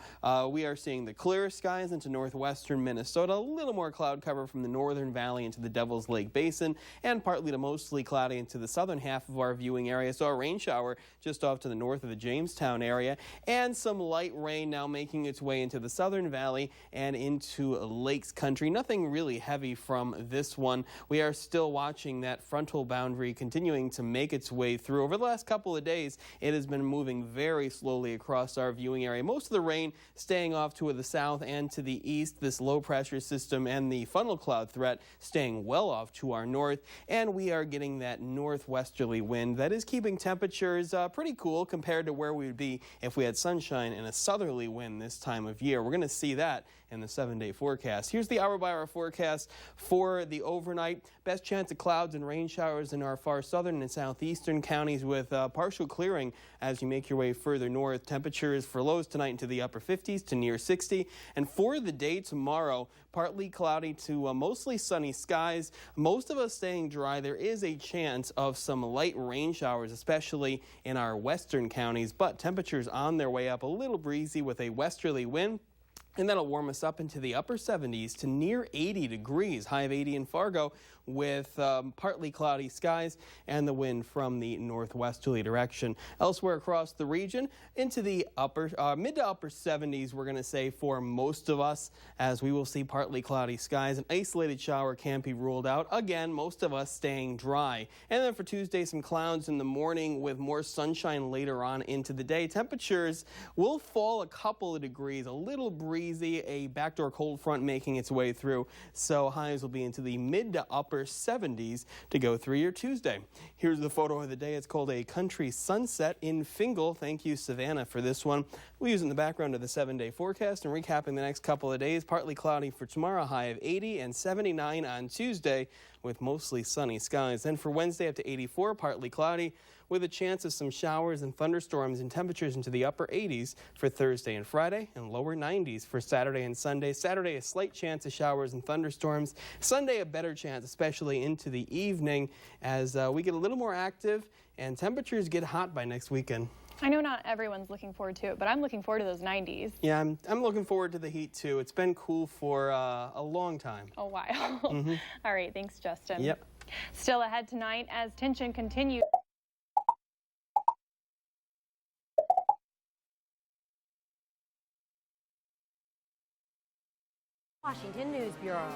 We are seeing the clear skies into northwestern Minnesota, a little more cloud cover from the Northern Valley into the Devil's Lake Basin, and partly to mostly cloudy into the southern half of our viewing area. So a rain shower just off to the north of the Jamestown area, and some light rain now making its way into the Southern Valley and into Lakes Country. Nothing really heavy from this one. We are still watching that frontal boundary continuing to make its way through. Over the last couple of days, it has been moving very slowly across our viewing area. Most of the rain staying off to the south and to the east. This low pressure system and the funnel cloud threat staying well off to our north, and we are getting that northwesterly wind that is keeping temperatures pretty cool compared to where we would be if we had sunshine and a southerly wind this time of year. We're going to see that in the 7-day forecast. Here's the hour-by-hour forecast for the overnight. Best chance of clouds and rain showers in our far southern and southeastern counties with partial clearing as you make your way further north. Temperatures for lows tonight into the upper 50s to near 60. And for the day tomorrow, partly cloudy to mostly sunny skies. Most of us staying dry. There is a chance of some light rain showers, especially in our western counties, but temperatures on their way up, a little breezy with a westerly wind. And that'll warm us up into the upper 70s to near 80 degrees, high of 80 in Fargo, with partly cloudy skies and the wind from the northwesterly direction. Elsewhere across the region, into the mid to upper 70s, we're going to say for most of us, as we will see partly cloudy skies. An isolated shower can't be ruled out. Again, most of us staying dry. And then for Tuesday, some clouds in the morning with more sunshine later on into the day. Temperatures will fall a couple of degrees, a little breezy, a backdoor cold front making its way through. So highs will be into the mid to upper 70s to go through your Tuesday. Here's the photo of the day. It's called a country sunset in Fingal. Thank you, Savannah, for this one. We'll use it in the background of the 7-day forecast and recapping the next couple of days. Partly cloudy for tomorrow, high of 80 and 79 on Tuesday with mostly sunny skies. Then for Wednesday up to 84, partly cloudy with a chance of some showers and thunderstorms and temperatures into the upper 80s for Thursday and Friday and lower 90s for Saturday and Sunday. Saturday, a slight chance of showers and thunderstorms. Sunday, a better chance, especially into the evening as we get a little more active and temperatures get hot by next weekend. I know not everyone's looking forward to it, but I'm looking forward to those 90s. Yeah, I'm looking forward to the heat too. It's been cool for a long time. A while. All right, thanks, Justin. Yep. Still ahead tonight as tension continues. Washington News Bureau.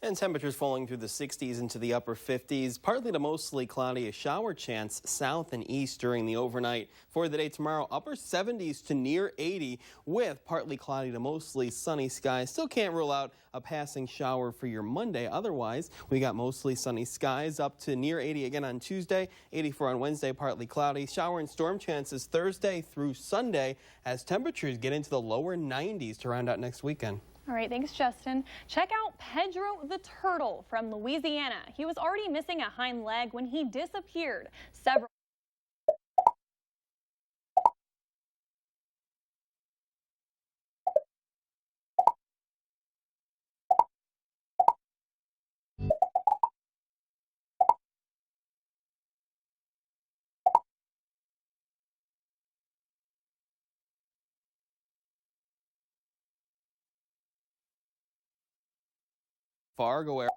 And temperatures falling through the 60s into the upper 50s. Partly to mostly cloudy, a shower chance south and east during the overnight. For the day tomorrow, upper 70s to near 80 with partly cloudy to mostly sunny skies. Still can't rule out a passing shower for your Monday. Otherwise, we got mostly sunny skies up to near 80 again on Tuesday, 84 on Wednesday, partly cloudy. Shower and storm chances Thursday through Sunday as temperatures get into the lower 90s to round out next weekend. All right, thanks, Justin. Check out Pedro the turtle from Louisiana. He was already missing a hind leg when he disappeared. Several Fargo area.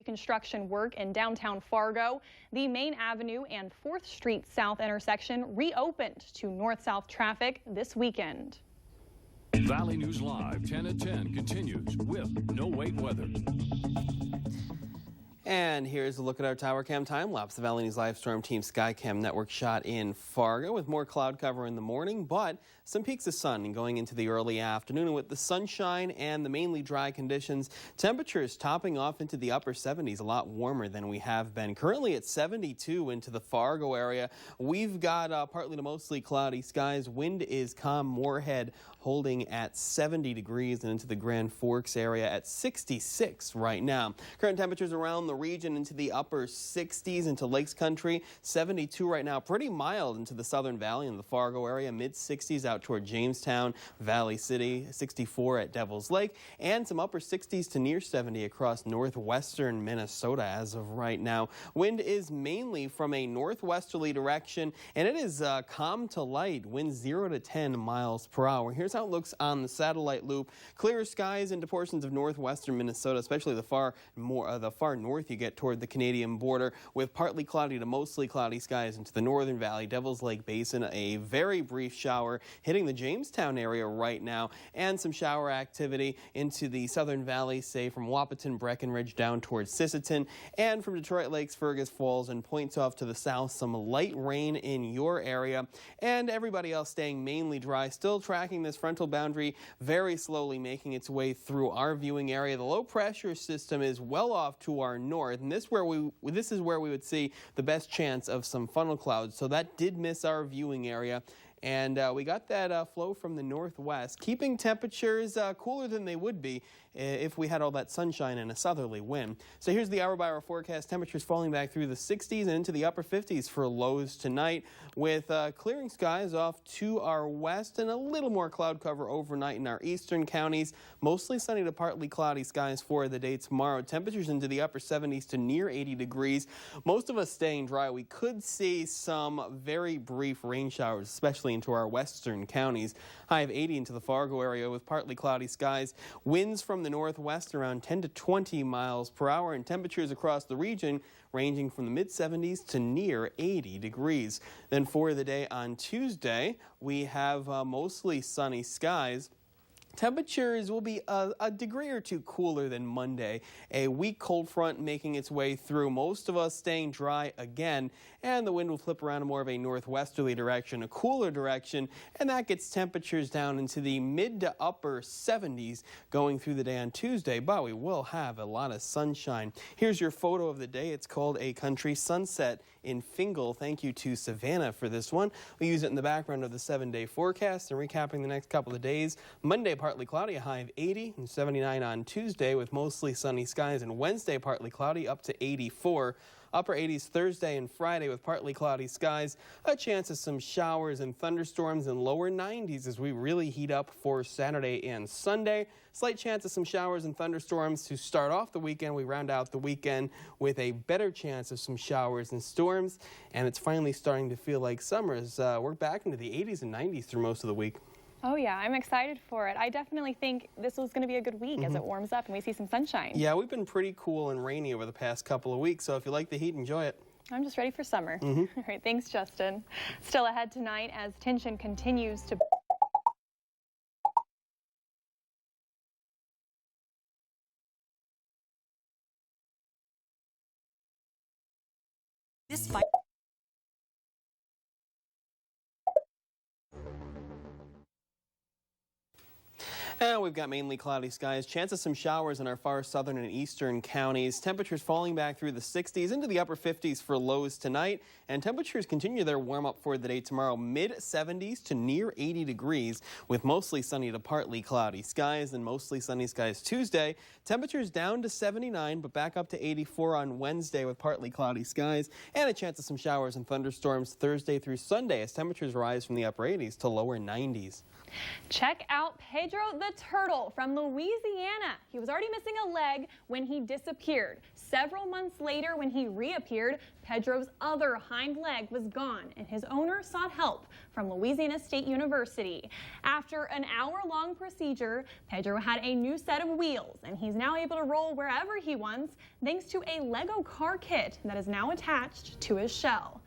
construction work in downtown Fargo. The main avenue and 4th Street South intersection reopened to north-south traffic this weekend. Valley News Live 10 at 10 continues with no wait weather. And here's a look at our tower cam time lapse. The Valley News Live Storm Team Skycam Network shot in Fargo with more cloud cover in the morning, but some peaks of sun going into the early afternoon. And with the sunshine and the mainly dry conditions, temperatures topping off into the upper 70s, a lot warmer than we have been. Currently at 72 into the Fargo area. We've got partly to mostly cloudy skies. Wind is calm. Moorhead holding at 70 degrees and into the Grand Forks area at 66 right now. Current temperatures around the region into the upper 60s into Lakes Country, 72 right now, pretty mild into the Southern Valley and the Fargo area, mid 60s out toward Jamestown, Valley City, 64 at Devil's Lake, and some upper 60s to near 70 across northwestern Minnesota as of right now. Wind is mainly from a northwesterly direction, and it is calm to light, winds 0 to 10 miles per hour. Here's how it looks on the satellite loop. Clear skies into portions of northwestern Minnesota, especially the far north you get toward the Canadian border, with partly cloudy to mostly cloudy skies into the Northern Valley, Devil's Lake Basin, a very brief shower hitting the Jamestown area right now, and some shower activity into the Southern Valley, say from Wahpeton, Breckenridge down towards Sisseton, and from Detroit Lakes, Fergus Falls, and points off to the south, some light rain in your area, and everybody else staying mainly dry, still tracking this frontal boundary very slowly, making its way through our viewing area. The low pressure system is well off to our north, and this is where we would see the best chance of some funnel clouds. So that did miss our viewing area, And we got that flow from the northwest, keeping temperatures cooler than they would be if we had all that sunshine and a southerly wind. So here's the hour-by-hour forecast. Temperatures falling back through the 60s and into the upper 50s for lows tonight, with clearing skies off to our west and a little more cloud cover overnight in our eastern counties. Mostly sunny to partly cloudy skies for the day tomorrow. Temperatures into the upper 70s to near 80 degrees. Most of us staying dry. We could see some very brief rain showers, especially into our western counties. High of 80 into the Fargo area with partly cloudy skies. Winds from the northwest around 10 to 20 miles per hour, and temperatures across the region ranging from the mid-70s to near 80 degrees. Then for the day on Tuesday, we have mostly sunny skies. Temperatures will be a degree or two cooler than Monday. A weak cold front making its way through. Most of us staying dry again, and the wind will flip around in more of a northwesterly direction, a cooler direction, and that gets temperatures down into the mid to upper 70s going through the day on Tuesday, but we will have a lot of sunshine. Here's your photo of the day. It's called A Country Sunset in Fingal. Thank you to Savannah for this one. We use it in the background of the 7-day forecast and recapping the next couple of days. Monday, partly cloudy, a high of 80 and 79 on Tuesday with mostly sunny skies, and Wednesday, partly cloudy, up to 84. Upper 80s Thursday and Friday with partly cloudy skies, a chance of some showers and thunderstorms, and lower 90s as we really heat up for Saturday and Sunday. Slight chance of some showers and thunderstorms to start off the weekend. We round out the weekend with a better chance of some showers and storms, and it's finally starting to feel like summer as we're back into the 80s and 90s through most of the week. Oh yeah, I'm excited for it. I definitely think this was going to be a good week as it warms up and we see some sunshine. Yeah, we've been pretty cool and rainy over the past couple of weeks, so if you like the heat, enjoy it. I'm just ready for summer. All right, thanks, Justin. Still ahead tonight as tension continues to... Despite And we've got mainly cloudy skies, chance of some showers in our far southern and eastern counties. Temperatures falling back through the 60s into the upper 50s for lows tonight. And temperatures continue their warm up for the day tomorrow, mid-70s to near 80 degrees with mostly sunny to partly cloudy skies, and mostly sunny skies Tuesday. Temperatures down to 79 but back up to 84 on Wednesday with partly cloudy skies, and a chance of some showers and thunderstorms Thursday through Sunday as temperatures rise from the upper 80s to lower 90s. Check out Pedro the turtle from Louisiana. He was already missing a leg when he disappeared. Several months later, when he reappeared, Pedro's other hind leg was gone, and his owner sought help from Louisiana State University. After an hour-long procedure, Pedro had a new set of wheels, and he's now able to roll wherever he wants thanks to a Lego car kit that is now attached to his shell.